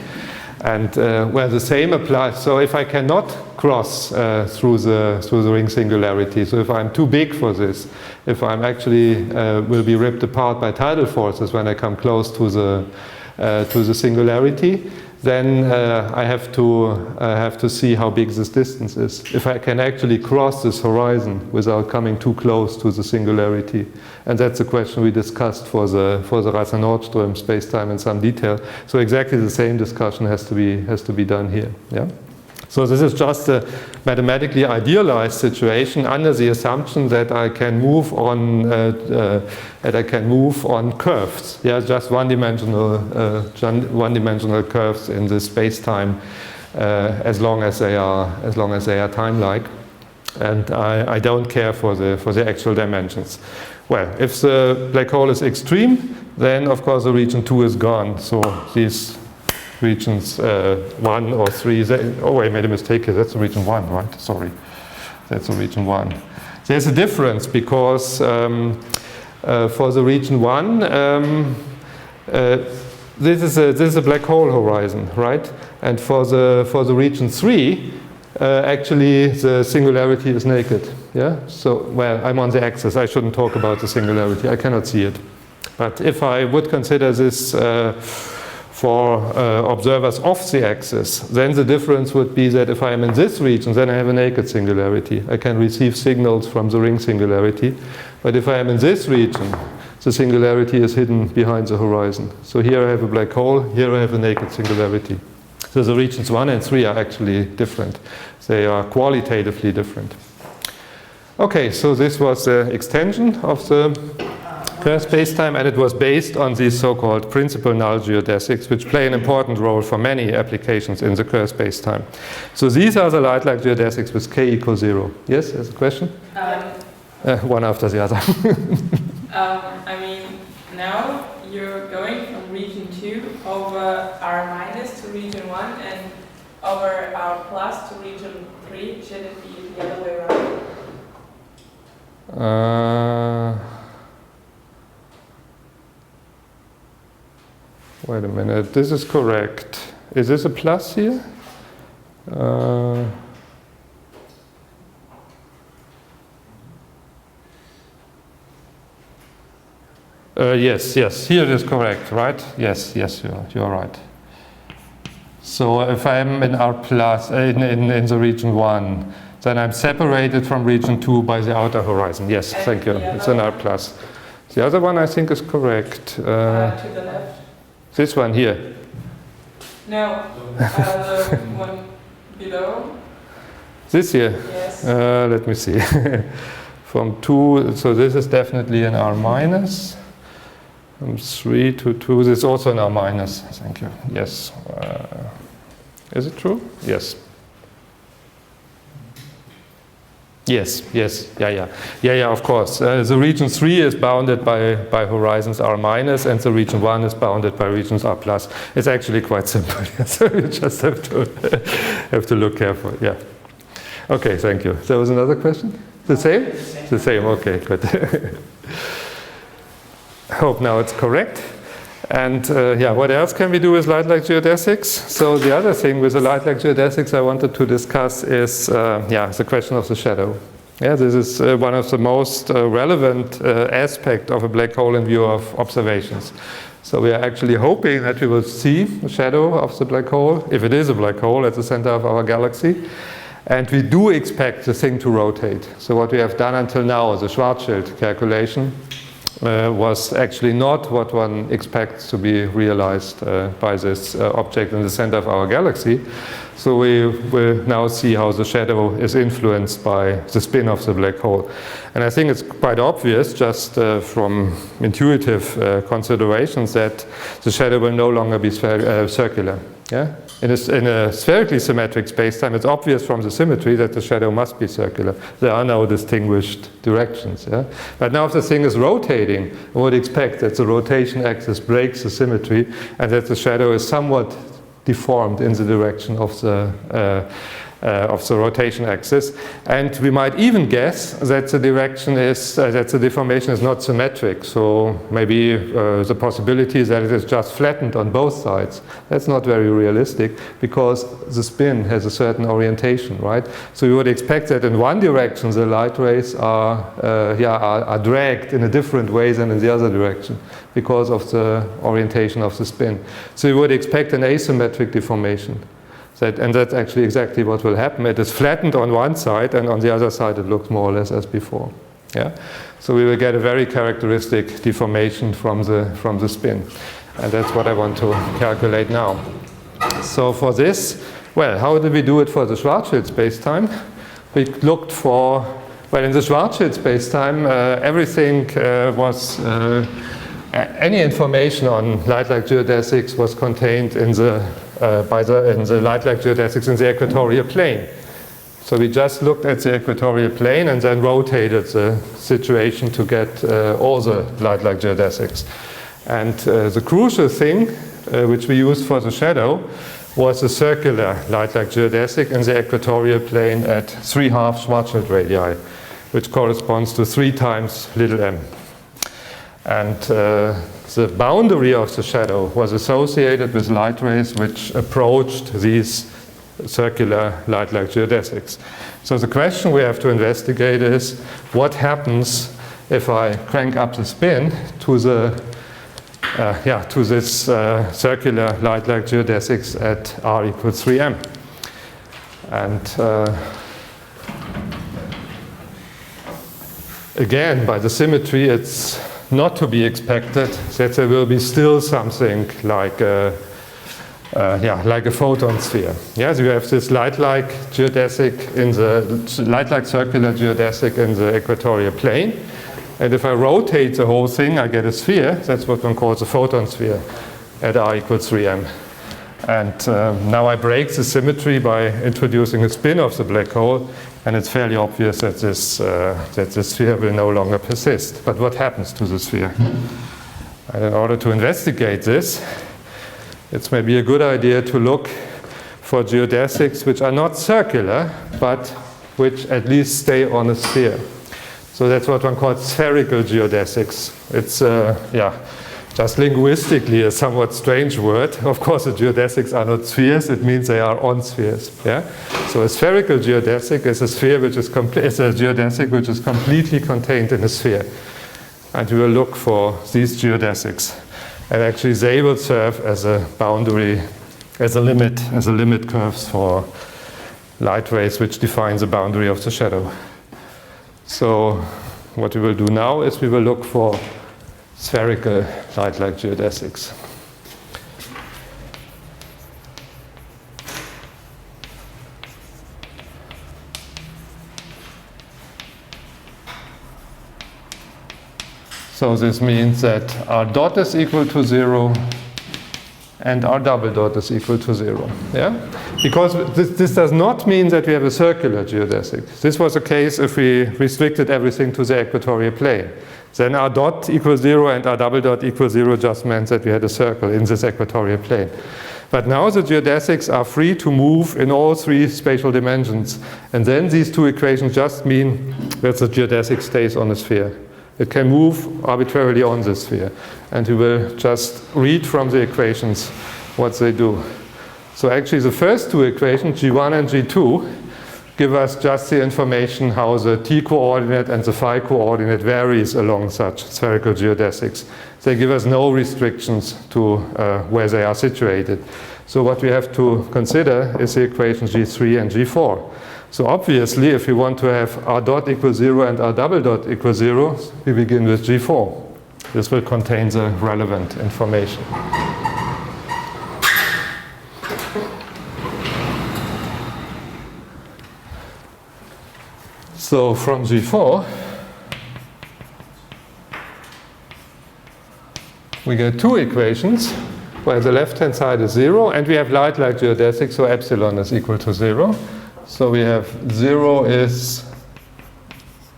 Speaker 1: And the same applies. So if I cannot cross through the ring singularity, so if I'm too big for this, if I'm actually will be ripped apart by tidal forces when I come close to the singularity, then I have to see how big this distance is. If I can actually cross this horizon without coming too close to the singularity. And that's a question we discussed for the Rasser-Nordström spacetime in some detail. So exactly the same discussion has to be done here. Yeah? So this is just a mathematically idealized situation under the assumption that I can move on curves. Yeah, just one-dimensional curves in the space-time, as long as they are time-like, and I don't care for the actual dimensions. Well, if the black hole is extreme, then of course the region 2 is gone. So these regions 1 or 3, oh wait, I made a mistake here, that's the region 1, right? Sorry, that's the region 1. There's a difference because for the region 1, this is a black hole horizon, right? And for the region 3, actually the singularity is naked. Yeah. So well, I'm on the axis. I shouldn't talk about the singularity. I cannot see it. But if I would consider this for observers off the axis, then the difference would be that if I am in this region, then I have a naked singularity. I can receive signals from the ring singularity. But if I am in this region, the singularity is hidden behind the horizon. So here I have a black hole, here I have a naked singularity. So the regions 1 and 3 are actually different. They are qualitatively different. Okay, so this was the extension of the Kerr spacetime, and it was based on these so-called principal null geodesics, which play an important role for many applications in the Kerr spacetime. So these are the light-like geodesics with k equals 0. Yes, there's a question? One after the other.
Speaker 2: I mean, now you're going from region 2 over R minus to region 1 and over R plus to region 3. Should it be the other way around?
Speaker 1: Wait a minute, this is correct. Is this a plus here? Yes, here it is correct, right? Yes, you're right. So if I'm in R plus, in the region 1, then I'm separated from region 2 by the outer horizon. Yes, thank you. It's an R plus. The other one I think is correct.
Speaker 2: To the left.
Speaker 1: This one here.
Speaker 2: No, the one below.
Speaker 1: This here?
Speaker 2: Yes.
Speaker 1: Let me see. From 2, so this is definitely an R minus. From 3 to 2, this is also an R minus. Thank you. Yes. Is it true? Yes. Yes, yeah, of course. The region 3 is bounded by horizons R minus, and the region 1 is bounded by regions R plus. It's actually quite simple. So you just have to look carefully. Yeah. Okay, thank you. There was another question? The same? The same, okay, good. I hope now it's correct. And yeah, what else can we do with light-like geodesics? So the other thing with the light-like geodesics I wanted to discuss is the question of the shadow. Yeah, this is one of the most relevant aspects of a black hole in view of observations. So we are actually hoping that we will see the shadow of the black hole, if it is a black hole, at the center of our galaxy. And we do expect the thing to rotate. So what we have done until now, the Schwarzschild calculation, was actually not what one expects to be realized by this object in the center of our galaxy. So we will now see how the shadow is influenced by the spin of the black hole. And I think it's quite obvious, just from intuitive considerations, that the shadow will no longer be circular. Yeah? In a spherically symmetric spacetime, it's obvious from the symmetry that the shadow must be circular. There are no distinguished directions. Yeah? But now if the thing is rotating, one would expect that the rotation axis breaks the symmetry and that the shadow is somewhat deformed in the direction of the of the rotation axis, and we might even guess that the direction is that the deformation is not symmetric. So maybe the possibility is that it is just flattened on both sides. That's not very realistic because the spin has a certain orientation, right? So you would expect that in one direction the light rays are dragged in a different way than in the other direction because of the orientation of the spin. So you would expect an asymmetric deformation. And that's actually exactly what will happen. It is flattened on one side, and on the other side it looks more or less as before. Yeah? So we will get a very characteristic deformation from the spin. And that's what I want to calculate now. So for this, well, how did we do it for the Schwarzschild spacetime? We looked for, well, in the Schwarzschild spacetime, everything was, any information on light-like geodesics was contained in the light-like geodesics in the equatorial plane. So we just looked at the equatorial plane and then rotated the situation to get all the light-like geodesics. And the crucial thing which we used for the shadow was a circular light-like geodesic in the equatorial plane at 3½ Schwarzschild radii, which corresponds to 3 times little m. And the boundary of the shadow was associated with light rays which approached these circular light-like geodesics. So the question we have to investigate is what happens if I crank up the spin to this circular light-like geodesics at r equals 3m. And again, by the symmetry, it's not to be expected that there will be still something like a photon sphere. Yeah, so you have this light-like geodesic in the light-like circular geodesic in the equatorial plane, and if I rotate the whole thing, I get a sphere. That's what one calls a photon sphere at r equals 3m. And now I break the symmetry by introducing a spin of the black hole, and it's fairly obvious that this sphere will no longer persist. But what happens to the sphere? And in order to investigate this, it's maybe a good idea to look for geodesics which are not circular, but which at least stay on a sphere. So that's what one calls spherical geodesics. It's just linguistically a somewhat strange word. Of course, the geodesics are not spheres. It means they are on spheres. Yeah. So a spherical geodesic is a sphere which is a geodesic which is completely contained in a sphere. And we will look for these geodesics. And actually, they will serve as a boundary, as a limit curves for light rays, which defines the boundary of the shadow. So what we will do now is we will look for spherical light-like geodesics. So this means that r dot is equal to 0 and r double dot is equal to 0. Yeah? Because this does not mean that we have a circular geodesic. This was the case if we restricted everything to the equatorial plane. Then r dot equals 0 and r double dot equals 0 just meant that we had a circle in this equatorial plane. But now the geodesics are free to move in all 3 spatial dimensions. And then these 2 equations just mean that the geodesic stays on a sphere. It can move arbitrarily on the sphere. And we will just read from the equations what they do. So actually the first 2 equations, G1 and G2, give us just the information how the t-coordinate and the phi coordinate varies along such spherical geodesics. They give us no restrictions to where they are situated. So what we have to consider is the equations G3 and G4. So obviously, if we want to have r dot equals 0 and r double dot equals 0, we begin with G4. This will contain the relevant information. So from G4, we get 2 equations where the left-hand side is 0, and we have light-like geodesics, so epsilon is equal to 0. So we have 0 is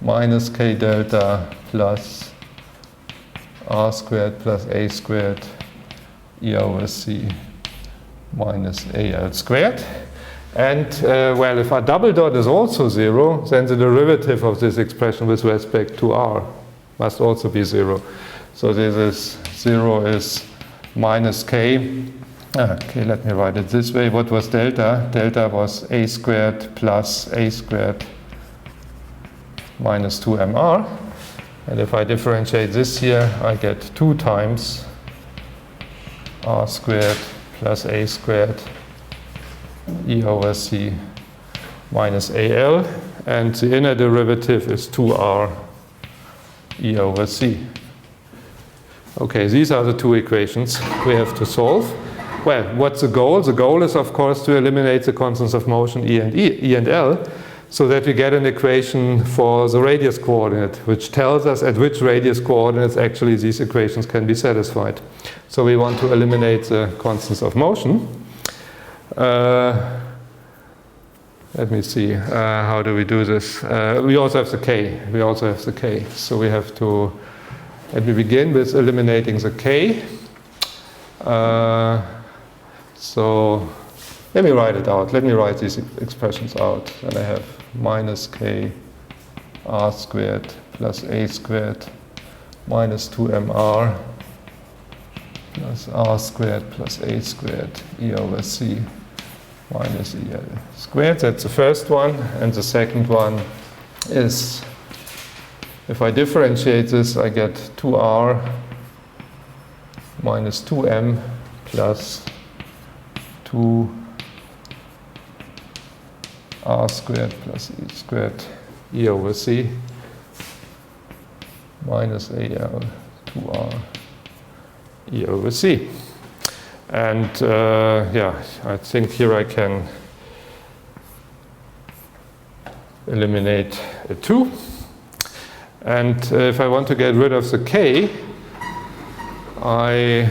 Speaker 1: minus k delta plus r squared plus a squared e over c minus al squared. And well, if our double dot is also 0, then the derivative of this expression with respect to r must also be 0. So this is 0 is minus k. Okay, let me write it this way. What was delta? Delta was a squared plus a squared minus 2mr. And if I differentiate this here, I get 2 times r squared plus a squared e over c minus al. And the inner derivative is 2r e over c. Okay, these are the two equations we have to solve. Well, what's the goal? The goal is, of course, to eliminate the constants of motion E and L, so that we get an equation for the radius coordinate, which tells us at which radius coordinates actually these equations can be satisfied. So we want to eliminate the constants of motion. Let me see, how do we do this? We also have the k. So we have to, let me begin with eliminating the k. So let me write it out. Let me write these expressions out. And I have minus k r squared plus a squared minus 2mr plus r squared plus a squared e over c minus el squared. That's the first one. And the second one is, if I differentiate this, I get 2r minus 2m plus 2r squared plus e squared e over c minus al 2r e over c. And yeah, I think here I can eliminate a 2. And if I want to get rid of the k, I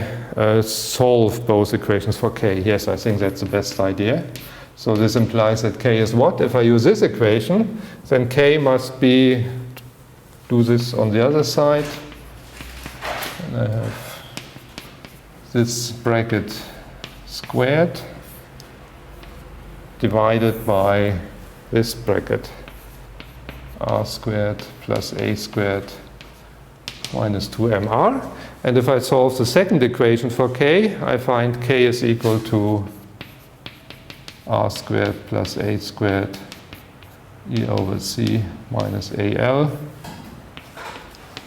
Speaker 1: solve both equations for k. Yes, I think that's the best idea. So this implies that k is what? If I use this equation, then k must be, do this on the other side. And I have this bracket squared divided by this bracket r squared plus a squared minus 2mr. And if I solve the second equation for k, I find k is equal to r squared plus a squared e over c minus al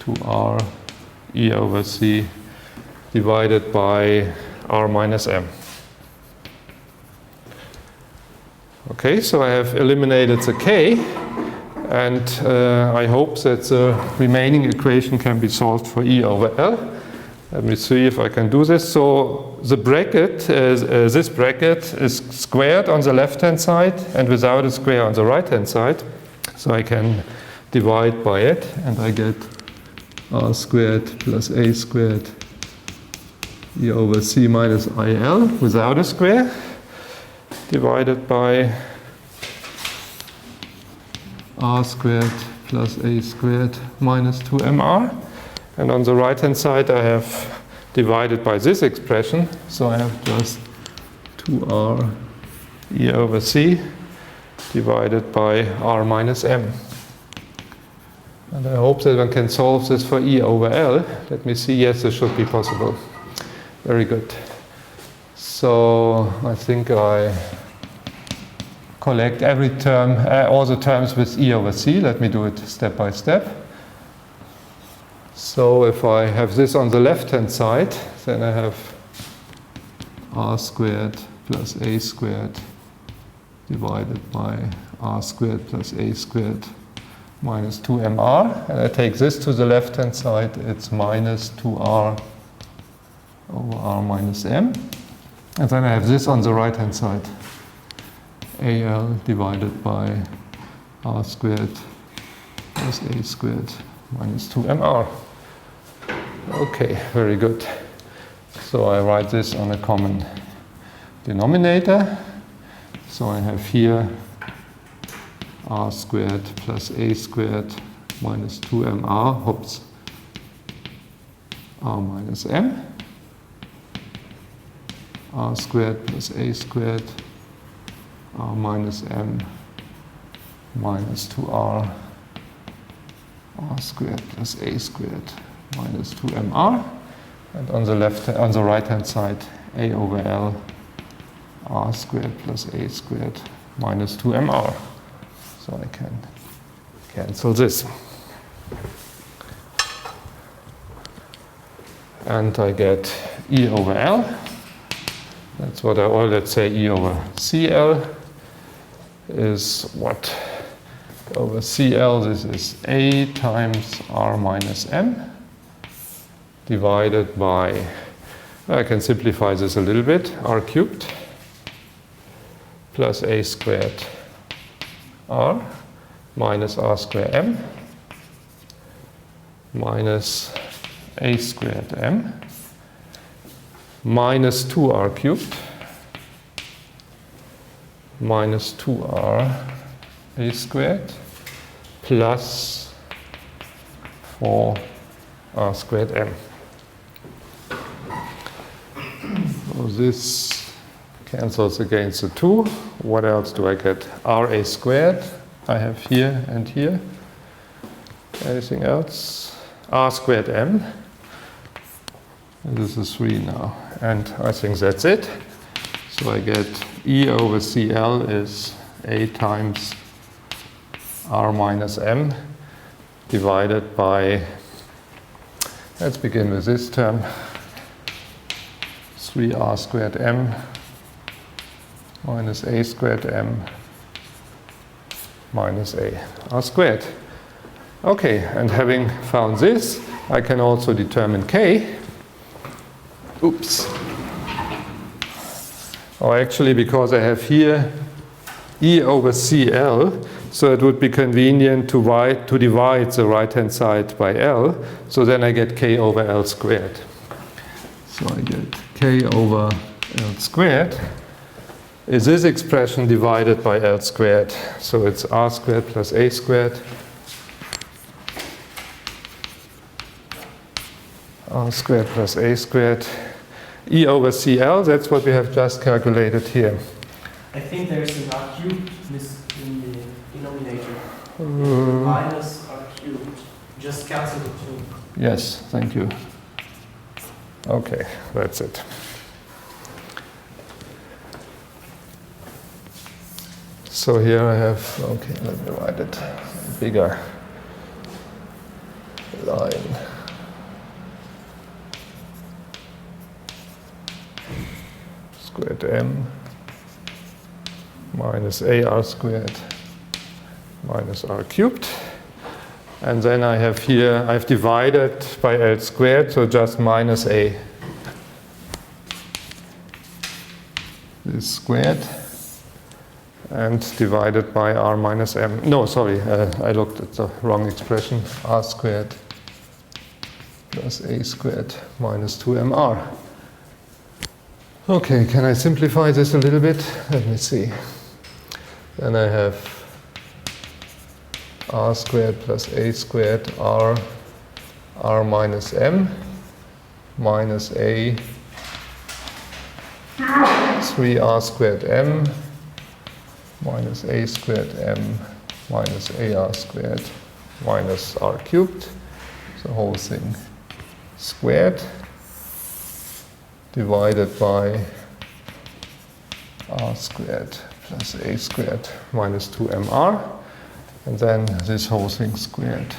Speaker 1: 2r e over c divided by r minus m. Okay, so I have eliminated the k, and I hope that the remaining equation can be solved for e over l. Let me see if I can do this. So the bracket, this bracket is squared on the left-hand side and without a square on the right-hand side. So I can divide by it, and I get r squared plus a squared e over c minus il without a square, divided by r squared plus a squared minus 2mr. And on the right-hand side, I have divided by this expression. So I have just 2r e over c divided by r minus m. And I hope that one can solve this for e over l. Let me see. Yes, this should be possible. Very good. So I think I collect every term, all the terms with e over c. Let me do it step by step. So if I have this on the left-hand side, then I have r squared plus a squared divided by r squared plus a squared minus 2mr. And I take this to the left-hand side, it's minus 2r over r minus m. And then I have this on the right-hand side, al divided by r squared plus a squared minus 2mr. Okay, very good. So I write this on a common denominator. So I have here r squared plus a squared minus 2mr, oops, r minus m, r squared plus a squared r minus m minus 2r r squared plus a squared minus 2mr. And on the right hand side, a over l r squared plus a squared minus 2mr. So I can cancel this. And I get E over L. That's what or let's say E over CL is what? Over CL, this is A times R minus M divided by, I can simplify this a little bit, R cubed plus A squared R minus R squared M minus A squared M minus 2R cubed minus 2R A squared plus 4R squared M. So this cancels against the 2. What else do I get? RA squared I have here and here. Anything else? R squared M. This is 3 now. And I think that's it. So I get E over CL is A times R minus M divided by, let's begin with this term, 3R squared M minus A squared M minus A R squared. Okay, and having found this, I can also determine K. Oops. Or actually, because I have here E over CL, so it would be convenient to divide the right-hand side by L, so then I get K over L squared. So I get K over L squared is this expression divided by L squared. So it's R squared plus A squared. R squared plus A squared. E over CL, that's what we have just calculated here.
Speaker 3: I think there's an R cubed in the denominator. Minus R cubed. Just cancel the 2.
Speaker 1: Yes, thank you. Okay, that's it. So here I have, okay, let me write it, bigger line. Squared M minus AR squared minus R cubed. And then I have here, I've divided by L squared, so just minus A. This squared. And divided by R minus M. No, sorry, I looked at the wrong expression. R squared plus A squared minus 2MR. Okay, can I simplify this a little bit? Let me see. Then I have R squared plus A squared R minus M minus A 3R squared M minus A squared M minus AR squared minus R cubed. The whole thing squared divided by R squared plus A squared minus 2MR. And then this whole thing squared.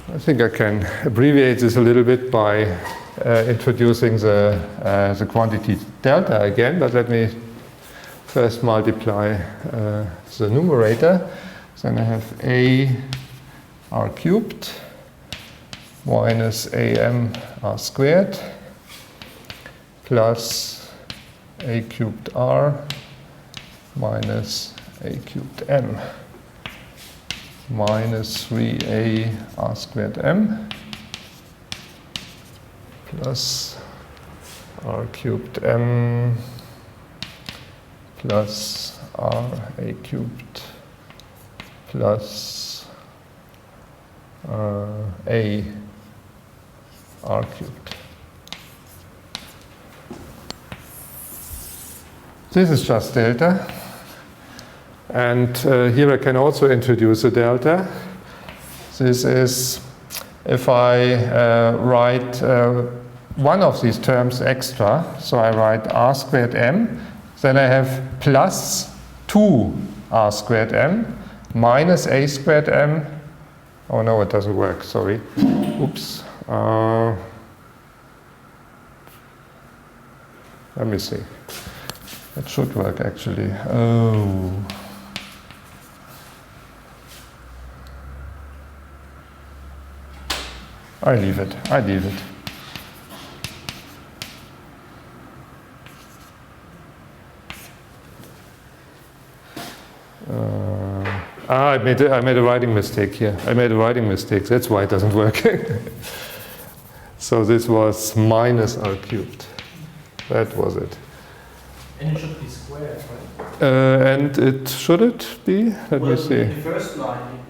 Speaker 1: I think I can abbreviate this a little bit by introducing the quantity delta again, but let me first multiply the numerator. Then I have A R cubed minus AM R squared plus A cubed R minus A cubed M minus 3A R squared M plus R cubed M plus R A cubed plus A r cubed. This is just delta. And here I can also introduce a delta. This is if I write one of these terms extra, so I write r squared m, then I have plus 2 r squared m minus a squared m. Oh no, it doesn't work, sorry. Oops. Let me see. It should work actually. Oh. I leave it. I made a writing mistake here. That's why it doesn't work. So this was minus r cubed. That was it.
Speaker 3: And it should be squared, right?
Speaker 1: And it should it be? Let me see.
Speaker 3: In the first line.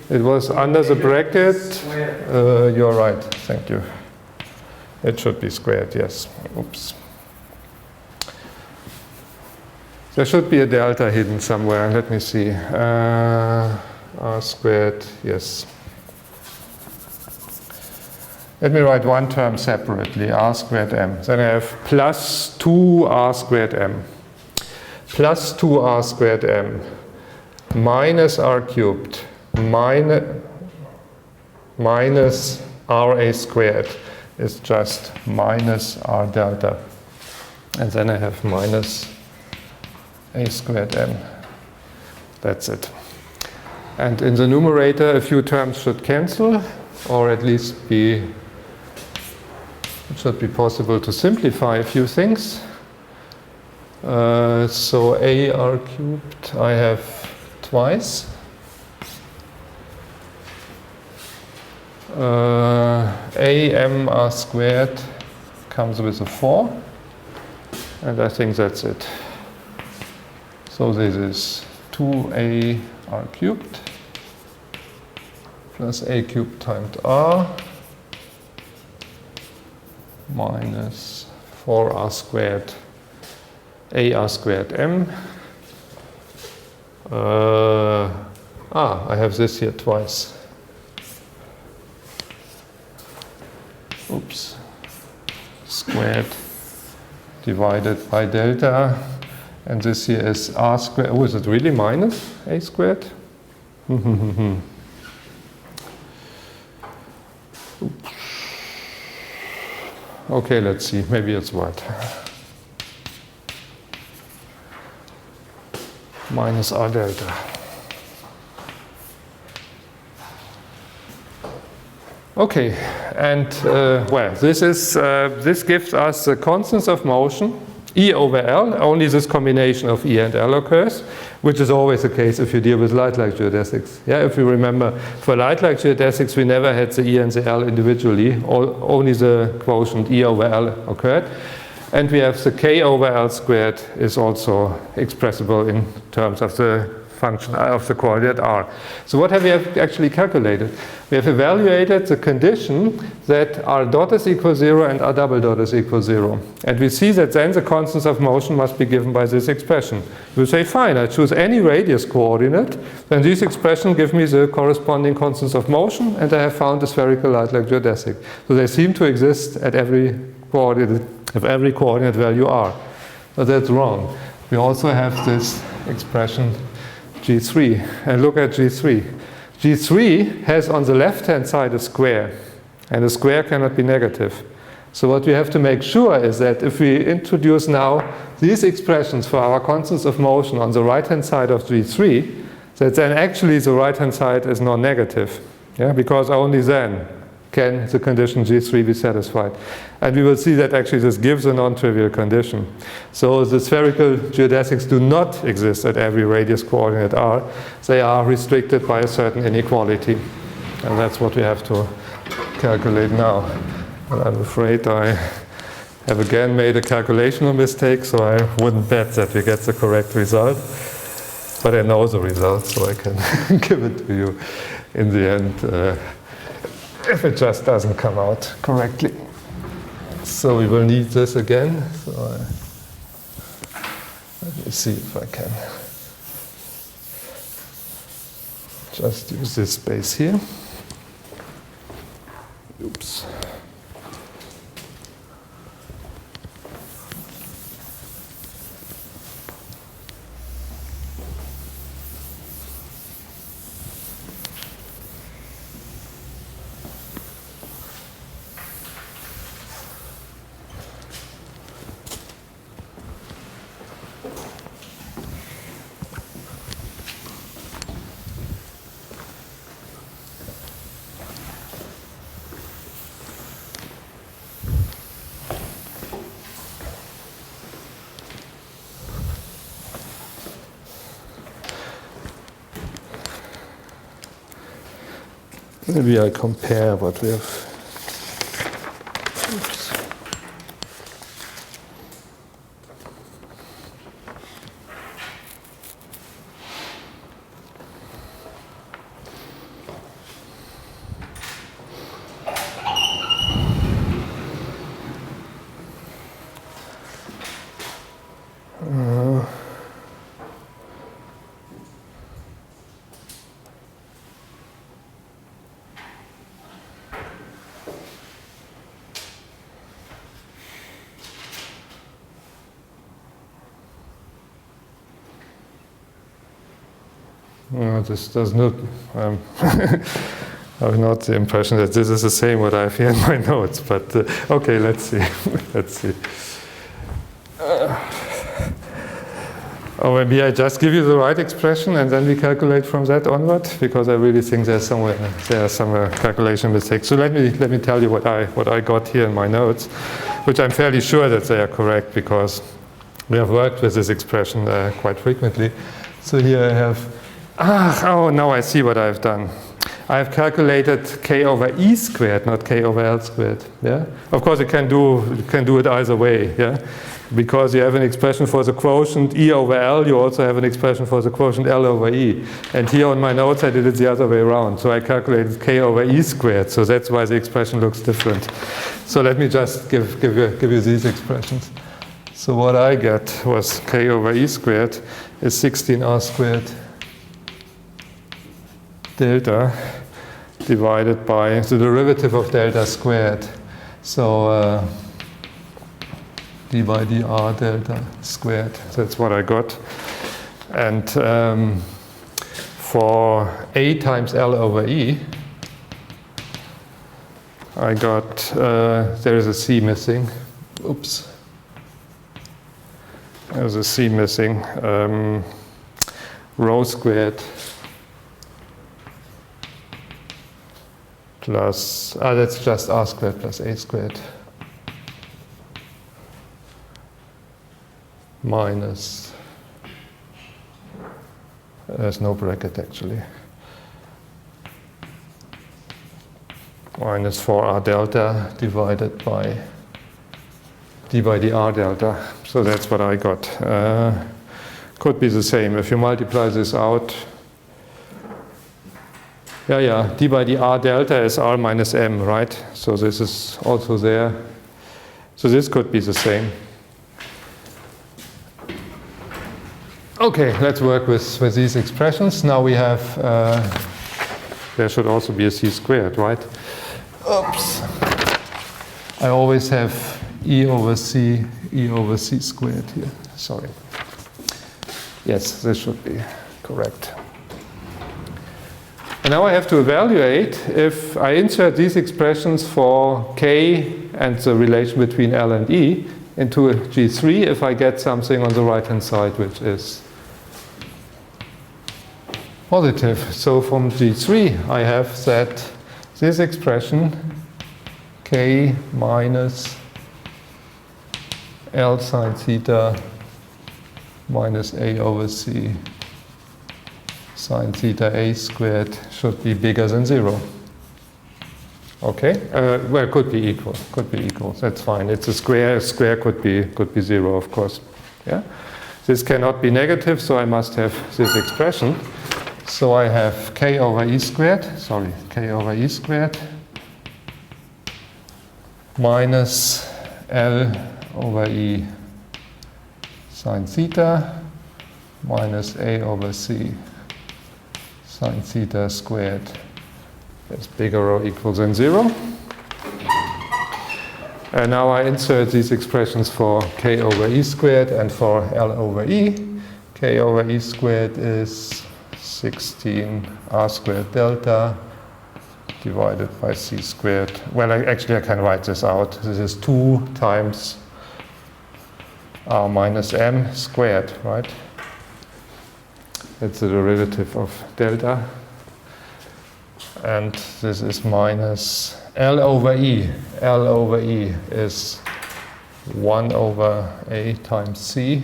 Speaker 1: It was under the bracket. You're right. Thank you. It should be squared. Yes. Oops. There should be a delta hidden somewhere. Let me see. R squared. Yes. Let me write one term separately. R squared m. Then I have plus 2 r squared m. Plus 2 r squared m minus r cubed minus ra squared is just minus r delta. And then I have minus a squared m. That's it. And in the numerator, a few terms should cancel, or at least it should be possible to simplify a few things. So a r cubed I have twice. A m r squared comes with a 4. And I think that's it. So this is 2a r cubed plus a cubed times r minus 4r squared a r squared m. I have this here twice. Oops. Squared divided by delta. And this here is r squared. Oh, is it really minus a squared? Okay, let's see. Maybe it's what? Minus r delta. Okay, and well, this gives us the constants of motion. E over L, only this combination of E and L occurs, which is always the case if you deal with light-like geodesics. Yeah, if you remember, for light-like geodesics, we never had the E and the L individually, only the quotient E over L occurred. And we have the K over L squared is also expressible in terms of the function of the coordinate r. So what have we actually calculated? We have evaluated the condition that r dot is equal 0 and r double dot is equal 0. And we see that then the constants of motion must be given by this expression. We say, fine, I choose any radius coordinate, then these expressions give me the corresponding constants of motion, and I have found a spherical light-like geodesic. So they seem to exist at every coordinate value r. But that's wrong. We also have this expression G3, and look at G3. G3 has on the left-hand side a square, and a square cannot be negative. So what we have to make sure is that if we introduce now these expressions for our constants of motion on the right-hand side of G3, that then actually the right-hand side is non-negative, yeah? Because only then can the condition G3 be satisfied. And we will see that actually this gives a non-trivial condition. So the spherical geodesics do not exist at every radius coordinate r. They are restricted by a certain inequality. And that's what we have to calculate now. And I'm afraid I have again made a calculational mistake, so I wouldn't bet that we get the correct result. But I know the result, so I can give it to you in the end. if it just doesn't come out correctly. So we will need this again. So let me see if I can just use this space here. Oops. Maybe I compare what we have. Oops. No, this does not. I have not the impression that this is the same what I have here in my notes. But okay, let's see. Let's see. Or maybe I just give you the right expression and then we calculate from that onward, because I really think there are some calculation mistakes. So let me tell you what I got here in my notes, which I'm fairly sure that they are correct because we have worked with this expression quite frequently. So here I have. Now I see what I've done. I have calculated k over e squared, not k over l squared. Yeah. Of course, you can do it either way. Yeah. Because you have an expression for the quotient e over l, you also have an expression for the quotient l over e. And here on my notes, I did it the other way around. So I calculated k over e squared. So that's why the expression looks different. So let me just give you these expressions. So what I get was k over e squared is 16r squared delta divided by the derivative of delta squared. So d by dr delta squared. That's what I got. And for a times l over e, I got, there is a c missing. Oops. There's a c missing. Rho squared plus, that's just r squared plus a squared minus, there's no bracket actually, minus 4r delta divided by d by dr delta. So that's what I got. Could be the same. If you multiply this out, d by dr delta is r minus m, right? So this is also there. So this could be the same. Okay, let's work with these expressions. Now we have, there should also be a c squared, right? Oops. I always have e over c squared here. Sorry. Yes, this should be correct. And now I have to evaluate if I insert these expressions for k and the relation between L and E into a G3, if I get something on the right-hand side which is positive. So from G3 I have that this expression k minus L sine theta minus a over c sine theta a squared should be bigger than 0. Okay? Well, it could be equal. Could be equal. That's fine. It's a square. A square could be 0, of course. Yeah. This cannot be negative, so I must have this expression. So I have k over e squared. Sorry, k over e squared minus L over E sine theta minus A over C sine theta squared. That's bigger or equal than 0. And now I insert these expressions for K over E squared and for L over E. K over E squared is 16 R squared delta divided by C squared. Well, actually I can write this out. This is 2 times R minus M squared, right? That's the derivative of delta. And this is minus L over E. L over E is 1 over A times C.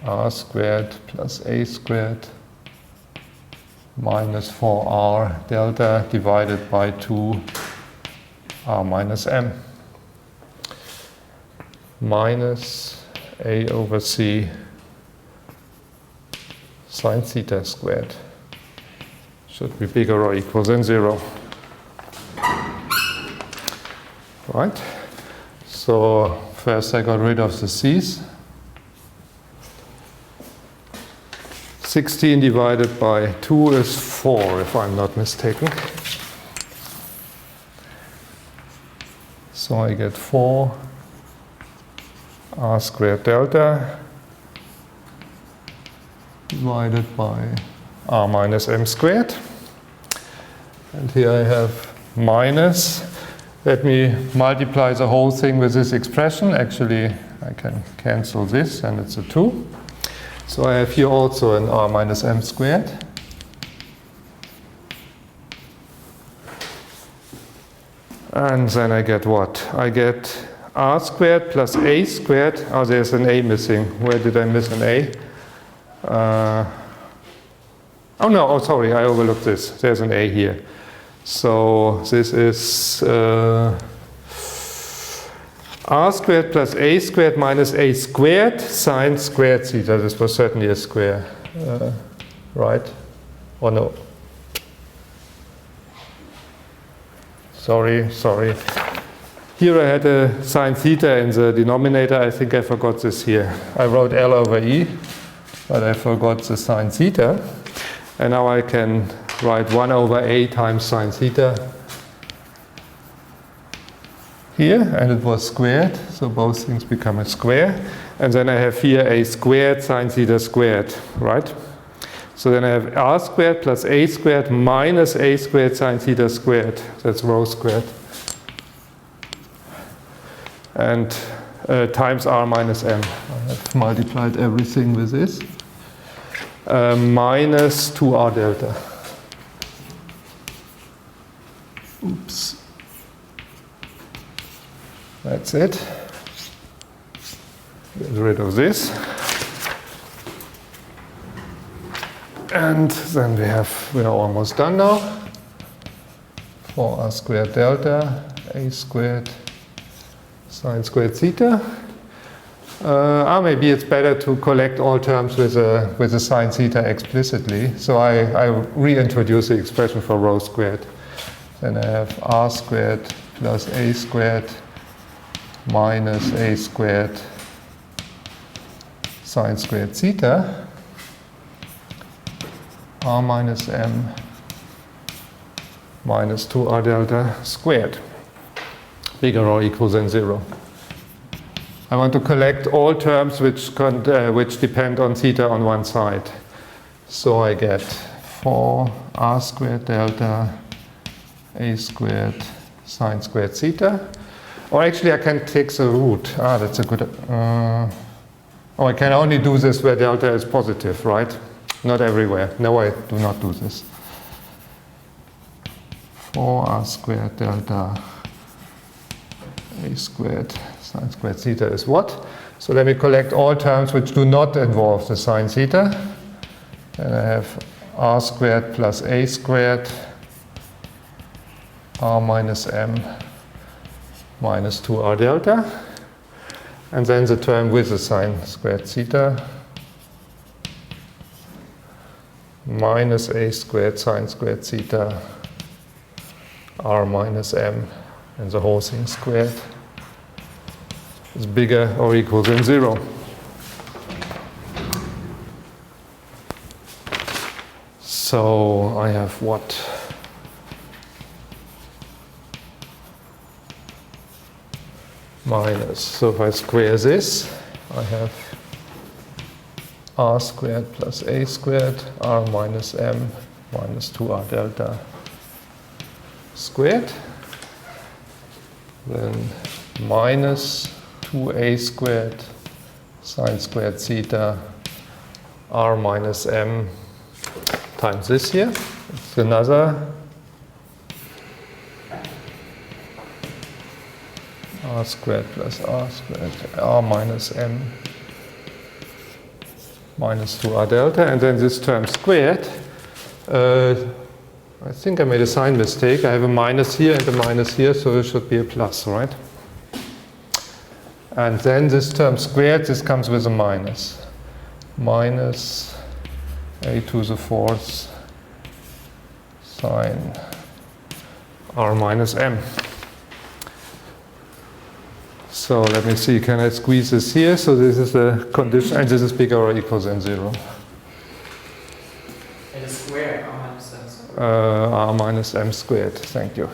Speaker 1: R squared plus A squared minus 4R delta divided by 2 R minus M minus A over C sine theta squared. Should be bigger or equal than 0. Right? So first I got rid of the C's. 16 divided by 2 is 4, if I'm not mistaken. So I get 4 R squared delta divided by R minus M squared. And here I have minus. Let me multiply the whole thing with this expression. Actually, I can cancel this, and it's a 2. So I have here also an R minus M squared. And then I get what? I get R squared plus A squared. Oh, there's an A missing. Where did I miss an A? Oh no, oh sorry, I overlooked this. There's an A here. So this is R squared plus A squared minus A squared sine squared theta. This was certainly a square, right? Or no? Sorry. Here I had a sine theta in the denominator. I think I forgot this here. I wrote L over E, but I forgot the sine theta. And now I can write 1 over A times sine theta here, and it was squared, so both things become a square. And then I have here A squared sine theta squared, right? So then I have R squared plus A squared minus A squared sine theta squared. That's rho squared. And times R minus M. I have multiplied everything with this. Minus 2R delta. Oops. That's it. Get rid of this. And then we are almost done now. 4R squared delta, A squared sine squared theta. Maybe it's better to collect all terms with a sine theta explicitly. So I reintroduce the expression for rho squared. Then I have R squared plus A squared minus A squared sine squared theta R minus M minus 2R delta squared, bigger or equal than 0. I want to collect all terms which depend on theta on one side. So I get 4R squared delta A squared sine squared theta. Or actually I can take the root. That's a good... I can only do this where delta is positive, right? Not everywhere. No, I do not do this. 4R squared delta A squared sine squared theta is what? So let me collect all terms which do not involve the sine theta. And I have R squared plus A squared R minus M minus 2R delta. And then the term with the sine squared theta minus a squared sine squared theta r minus m, and the whole thing squared is bigger or equal than 0. So I have what? Minus, so if I square this, I have r squared plus a squared r minus m minus 2r delta squared, then minus 2a squared sine squared theta r minus m times this here. It's another r squared plus r squared r minus m minus 2r delta, and then this term squared. I think I made a sign mistake. I have a minus here and a minus here, so it should be a plus, right? And then this term squared, this comes with a minus. Minus a to the fourth sine r minus m. So let me see, can I squeeze this here? So this is the condition, and this is bigger or equal than 0.
Speaker 3: And a square, r minus m squared.
Speaker 1: R minus m squared, thank you.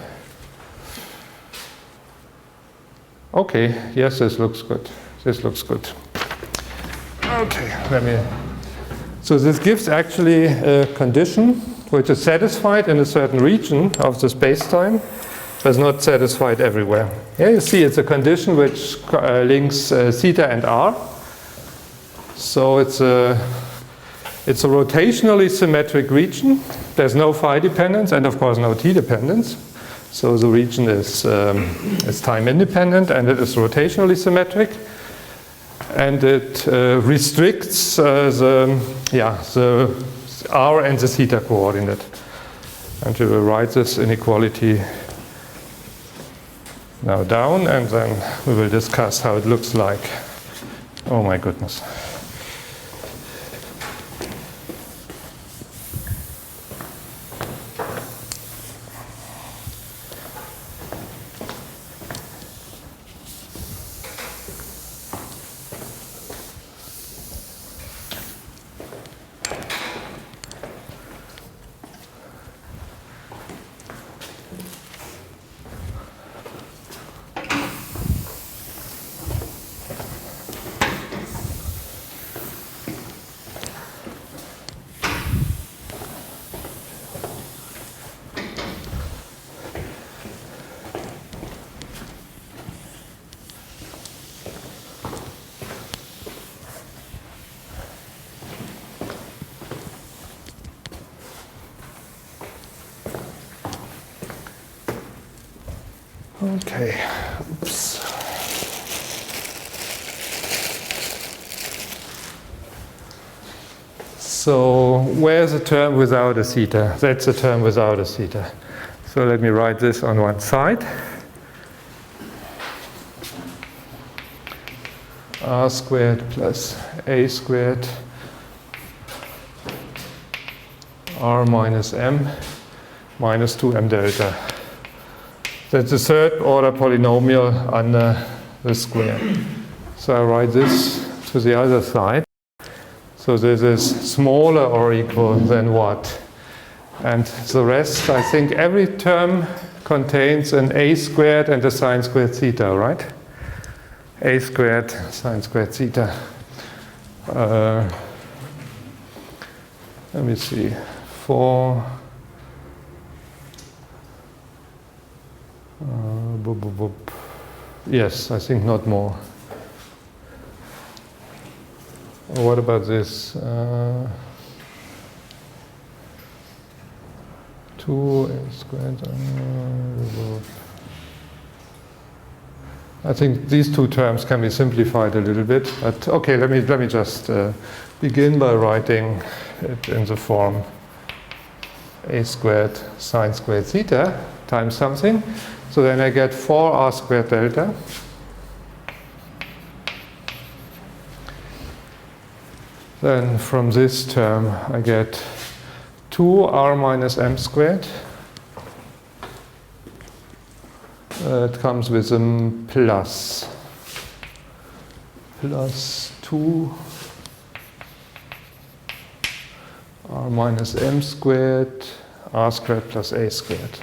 Speaker 1: Okay, yes, this looks good. This looks good. Okay, so this gives actually a condition which is satisfied in a certain region of the space-time, but is not satisfied everywhere. Here you see it's a condition which links theta and r. So it's a rotationally symmetric region. There's no phi dependence and of course no t dependence. So the region is time independent and it is rotationally symmetric. And it restricts the r and the theta coordinate. And we will write this inequality now down, and then we will discuss how it looks like. Oh my goodness. Okay. Oops. So where's a term without a theta? That's a term without a theta. So let me write this on one side. R squared plus a squared r minus m minus 2m delta. That's the third order polynomial under the square. So I write this to the other side. So this is smaller or equal than what? And the rest, I think every term contains an a squared and a sine squared theta, right? A squared sine squared theta. Let me see. 4. Yes, I think not more. What about this? 2a squared. I think these two terms can be simplified a little bit, but okay, let me just begin by writing it in the form a squared sine squared theta times something. So then I get 4r squared delta. Then from this term I get 2r minus m squared. It comes with a plus 2 r minus m squared, r squared plus a squared.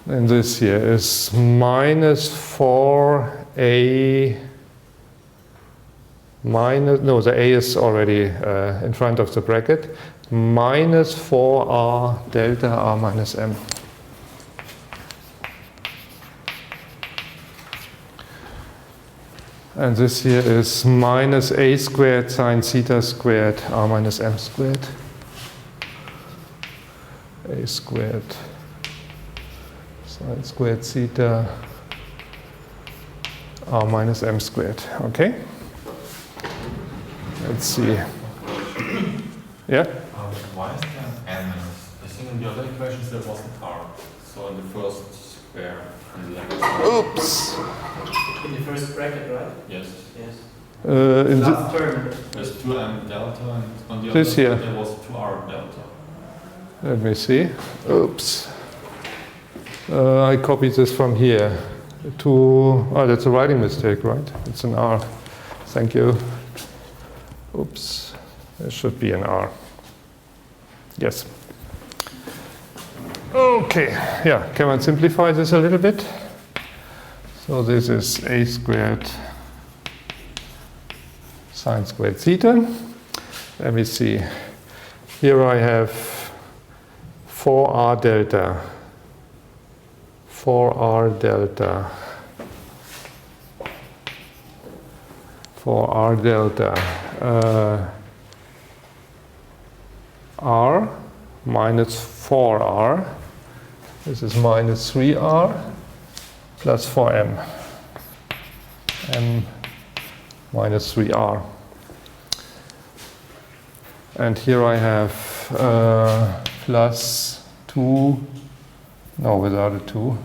Speaker 1: And this here is minus 4a minus, no, the a is already in front of the bracket, minus 4r delta r minus m. And this here is minus a squared sine theta squared r minus m squared. A squared sine squared theta r minus m squared. Okay? Let's see. Yeah?
Speaker 4: Why is there an n? I think in the other equations there was an r. So in the first square.
Speaker 1: Oops!
Speaker 3: In the first bracket, right?
Speaker 4: Yes.
Speaker 3: Yes.
Speaker 1: In
Speaker 3: Last term.
Speaker 4: There's 2m delta, and on the other
Speaker 1: This here.
Speaker 4: side there was 2r delta.
Speaker 1: Let me see. Oops. I copied this from here. Oh, that's a writing mistake, right? It's an R. Thank you. Oops. There should be an R. Yes. Okay. Yeah. Can I simplify this a little bit? So this is a squared sine squared theta. Let me see. Here I have 4r delta. 4r delta. 4r delta. R minus 4r. This is minus 3r plus 4m. M minus 3r. And here I have plus 2, no, without a 2,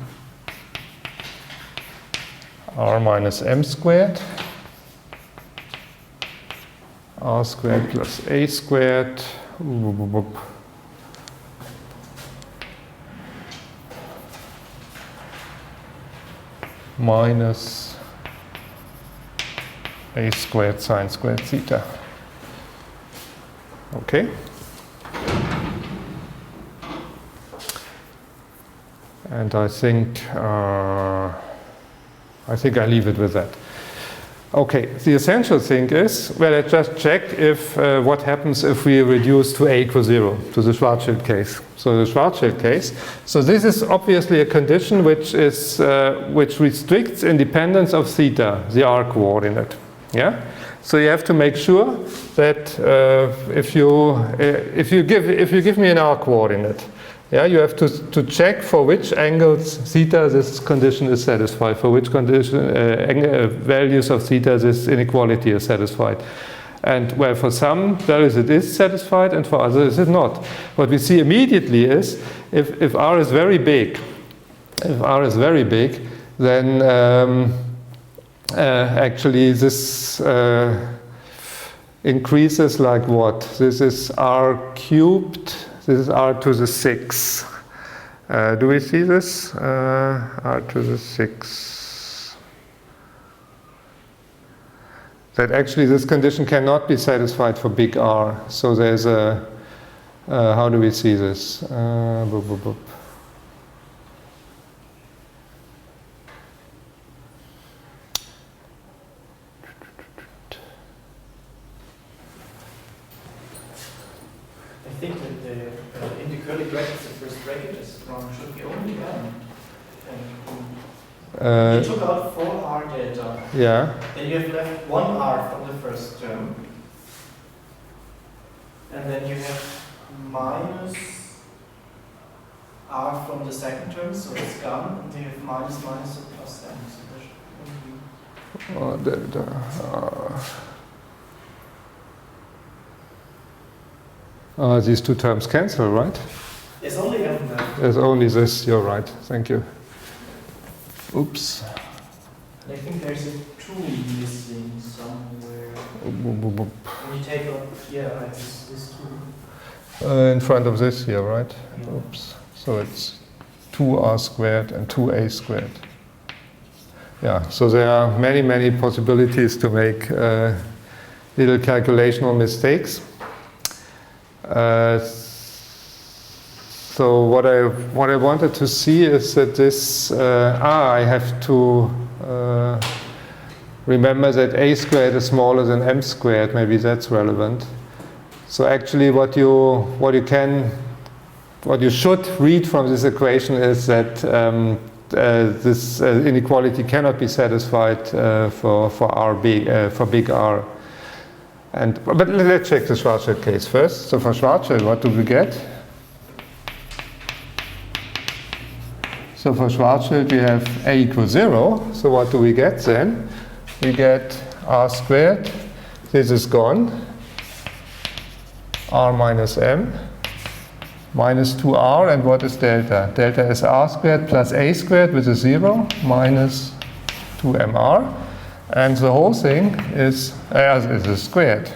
Speaker 1: r minus m squared, r squared plus a squared, minus a squared sine squared theta. Okay. And I think I leave it with that. Okay, the essential thing is, well, let's just check if what happens if we reduce to a equals 0, to the Schwarzschild case. So the Schwarzschild case. So this is obviously a condition which restricts independence of theta, the r coordinate. Yeah. So you have to make sure that if you give me an r coordinate, yeah, you have to check for which angles theta this condition is satisfied, for which condition values of theta this inequality is satisfied. And well, for some values it is satisfied, and for others it is not. What we see immediately is if r is very big, then actually this increases like what? This is r cubed. This is r to the 6. Do we see this? R to the 6. That actually this condition cannot be satisfied for big R. So there's a, how do we see this? Boop, boop, boop.
Speaker 3: I think that in the curly brackets, the first bracket is wrong. Should be only m. You took out 4r delta.
Speaker 1: Yeah.
Speaker 3: Then you have left 1r from the first term. And then you have minus r from the second term, so it's gone. And then you have minus minus and plus m. So there should only be
Speaker 1: Delta. These two terms cancel, right?
Speaker 3: there's only m left.
Speaker 1: There's only this, you're right, thank you. Oops.
Speaker 3: I think there's a 2 missing somewhere. When you take a, yeah, right, this 2.
Speaker 1: In front of this here, right?
Speaker 3: Yeah.
Speaker 1: Oops. So it's 2r squared and 2a squared. Yeah, so there are many, many possibilities to make little calculational mistakes. So what I wanted to see is that this I have to remember that a squared is smaller than m squared. Maybe that's relevant. So actually, what you should read from this equation is that this inequality cannot be satisfied for big R. But let's check the Schwarzschild case first. So for Schwarzschild, what do we get? So for Schwarzschild, we have a equals 0. So what do we get then? We get r squared. This is gone. R minus m minus 2r. And what is delta? Delta is r squared plus a squared with a 0 minus 2mr. And the whole thing is squared.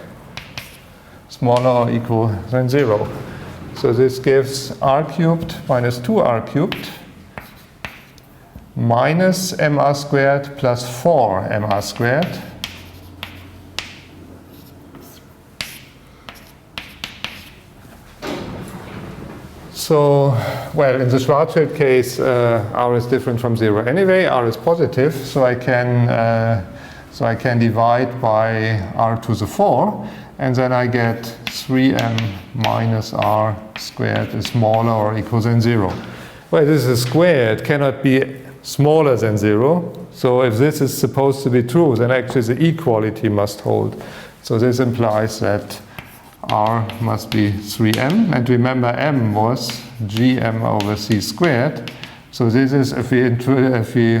Speaker 1: Smaller or equal than 0. So this gives r cubed minus 2r cubed minus mr squared plus 4mr squared So, well, in the Schwarzschild case, r is different from 0 anyway. R is positive, so I can divide by r to the 4, and then I get 3m minus r squared is smaller or equal than 0. Well, this is squared, cannot be smaller than 0. So if this is supposed to be true, then actually the equality must hold. So this implies that r must be 3m. And remember, m was gm over c squared. So this is, if we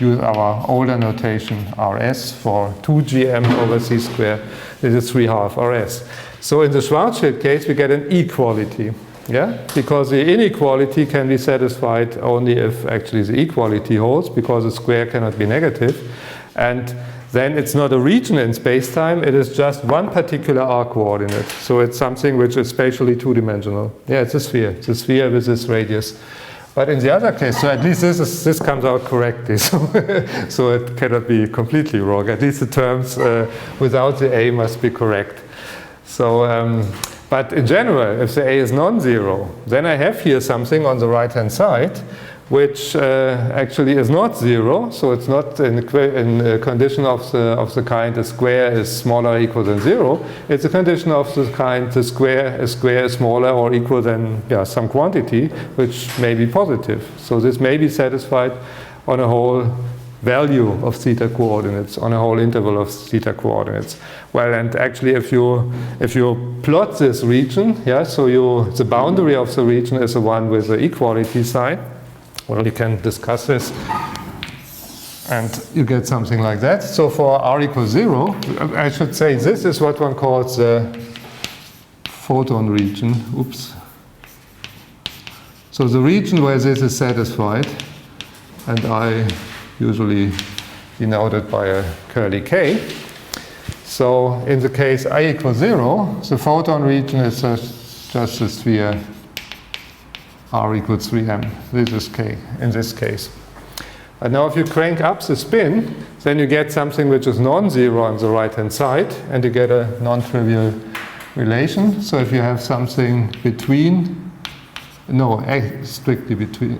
Speaker 1: use our older notation rs for 2gm over c squared, this is 3/2 rs. So in the Schwarzschild case, we get an equality. Yeah, because the inequality can be satisfied only if actually the equality holds, because the square cannot be negative. And then it's not a region in space-time, it is just one particular r coordinate. So it's something which is spatially two-dimensional. Yeah, it's a sphere. It's a sphere with this radius. But in the other case, so at least this comes out correctly. So it cannot be completely wrong. At least the terms without the a must be correct. So, but in general, if the a is non-zero, then I have here something on the right-hand side which actually is not 0. So it's not in a condition of the kind the square is smaller or equal than 0. It's a condition of the kind the square is smaller or equal than some quantity which may be positive. So this may be satisfied on a whole value of theta coordinates, on a whole interval of theta coordinates. Well, and actually if you plot this region, so the boundary of the region is the one with the equality sign. Well, you can discuss this and you get something like that. So for r equals 0, I should say this is what one calls the photon region. Oops. So the region where this is satisfied, and I usually denote it by a curly k. So in the case I equals 0, the photon region is just a sphere r equals 3m. This is k in this case. And now if you crank up the spin, then you get something which is non-zero on the right-hand side, and you get a non-trivial relation. So if you have something between, strictly between,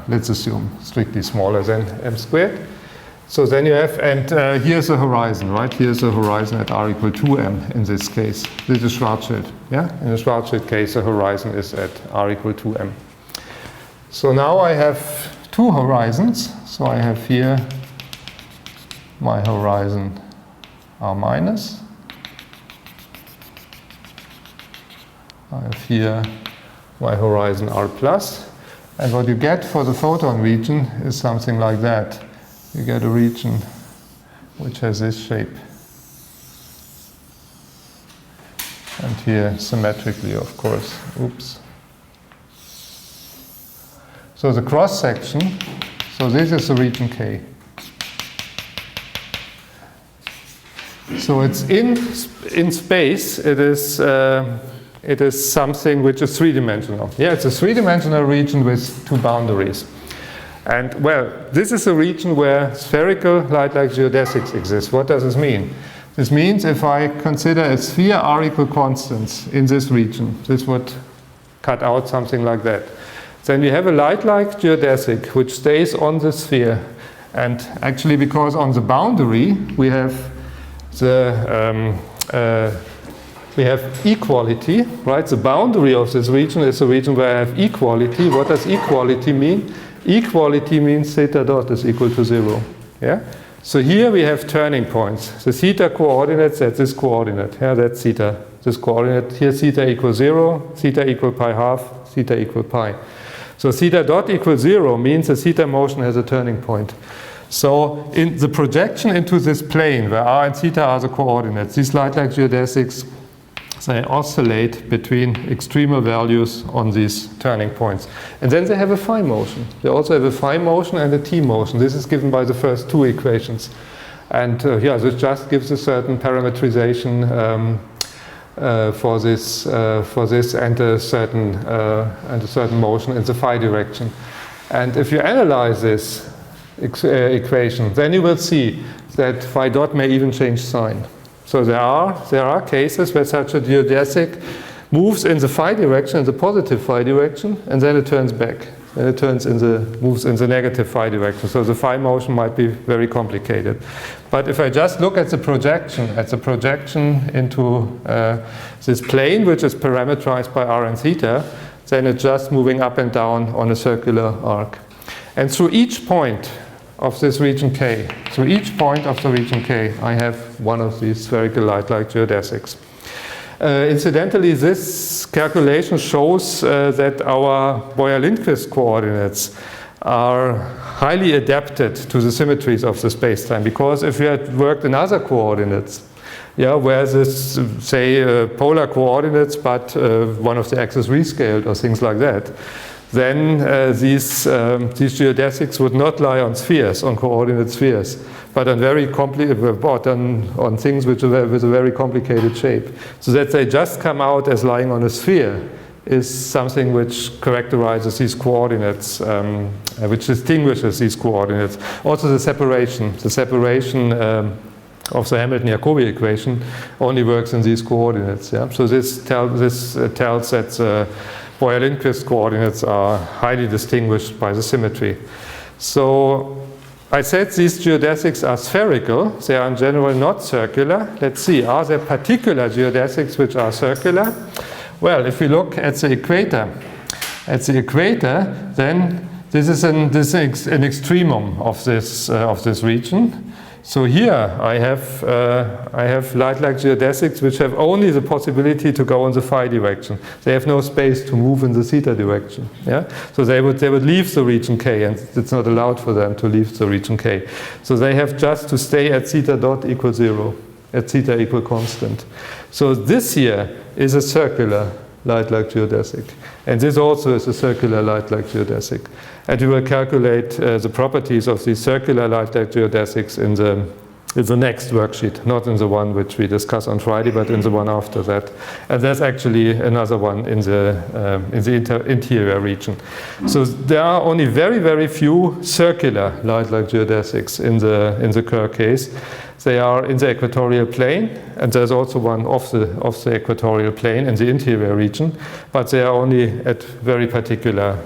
Speaker 1: let's assume strictly smaller than m squared. So then you have, and here's the horizon, right? Here's the horizon at r equal 2m in this case. This is Schwarzschild, yeah? In the Schwarzschild case, the horizon is at r equal 2m. So now I have two horizons. So I have here my horizon r minus. I have here my horizon r plus. And what you get for the photon region is something like that. You get a region which has this shape. And here symmetrically, of course. Oops. So the cross section, so this is the region K. So it's in space, it is something which is three-dimensional. Yeah, it's a three-dimensional region with two boundaries. And well, this is a region where spherical light-like geodesics exist. What does this mean? This means if I consider a sphere r equal constants in this region, this would cut out something like that. Then we have a light-like geodesic which stays on the sphere. And actually, because on the boundary we have we have equality, right? The boundary of this region is a region where I have equality. What does equality mean? Equality means theta dot is equal to 0. Yeah? So here we have turning points. The theta coordinates at this coordinate. Yeah, that's theta. This coordinate here, theta equals 0, theta equal pi half, theta equal pi. So theta dot equals 0 means the theta motion has a turning point. So in the projection into this plane where r and theta are the coordinates, these light-like geodesics, they oscillate between extremal values on these turning points. And then they have a phi motion. They also have a phi motion and a t motion. This is given by the first two equations. And yeah, this just gives a certain parametrization for this and a certain motion in the phi direction. And if you analyze this equation, then you will see that phi dot may even change sign. So there are cases where such a geodesic moves in the phi direction, in the positive phi direction, and then it turns back. Then it moves in the negative phi direction. So the phi motion might be very complicated. But if I just look at the projection into this plane, which is parameterized by r and theta, then it's just moving up and down on a circular arc. And through each point of this region K, I have one of these spherical light-like geodesics. Incidentally, this calculation shows that our Boyer-Lindquist coordinates are highly adapted to the symmetries of the spacetime, because if we had worked in other coordinates, yeah, where this, say, polar coordinates, but one of the axes rescaled or things like that, then these geodesics would not lie on spheres, on coordinate spheres, but on on things with a very complicated shape. So that they just come out as lying on a sphere is something which characterizes these coordinates, which distinguishes these coordinates. Also the separation of the Hamilton-Jacobi equation only works in these coordinates. Yeah? So this tells that Boyer-Lindquist coordinates are highly distinguished by the symmetry. So I said these geodesics are spherical. They are in general not circular. Let's see, are there particular geodesics which are circular? Well, if we look at the equator, then this is an extremum of this region. So here I have light-like geodesics which have only the possibility to go in the phi direction. They have no space to move in the theta direction. Yeah? So they would leave the region K, and it's not allowed for them to leave the region K. So they have just to stay at theta dot equals 0, at theta equal constant. So this here is a circular light-like geodesic. And this also is a circular light-like geodesic. And we will calculate the properties of these circular light-like geodesics in the next worksheet, not in the one which we discuss on Friday, but in the one after that. And there's actually another one in the interior region. So there are only very, very few circular light-like geodesics in the Kerr case. They are in the equatorial plane, and there's also one off the equatorial plane in the interior region, but they are only at very particular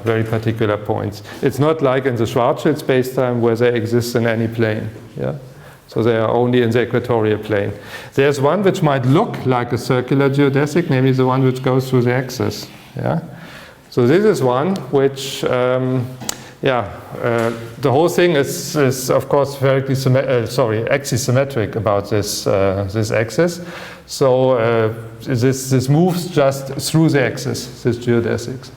Speaker 1: points. It's not like in the Schwarzschild spacetime where they exist in any plane. Yeah? So they are only in the equatorial plane. There's one which might look like a circular geodesic, namely the one which goes through the axis. Yeah? So this is one which the whole thing is of course axisymmetric about this axis. So this moves just through the axis, this geodesic,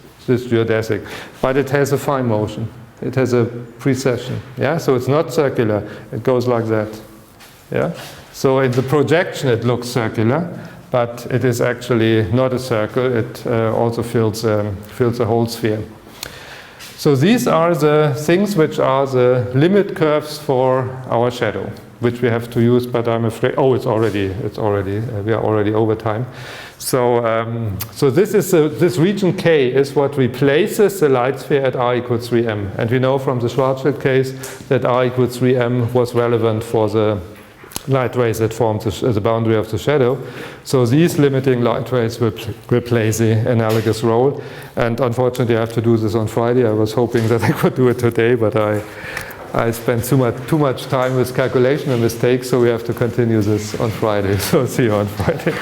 Speaker 1: but it has a phi motion. It has a precession. Yeah, so it's not circular. It goes like that. Yeah, so in the projection it looks circular, but it is actually not a circle. It also fills a whole sphere. So these are the things which are the limit curves for our shadow, which we have to use, but I'm afraid, oh, we are already over time. So, so this region K is what replaces the light sphere at r equals 3m. And we know from the Schwarzschild case that r equals 3m was relevant for the light rays that form the boundary of the shadow. So these limiting light rays will play the analogous role. And unfortunately, I have to do this on Friday. I was hoping that I could do it today, but I spent too much time with calculation and mistakes, so we have to continue this on Friday. So see you on Friday.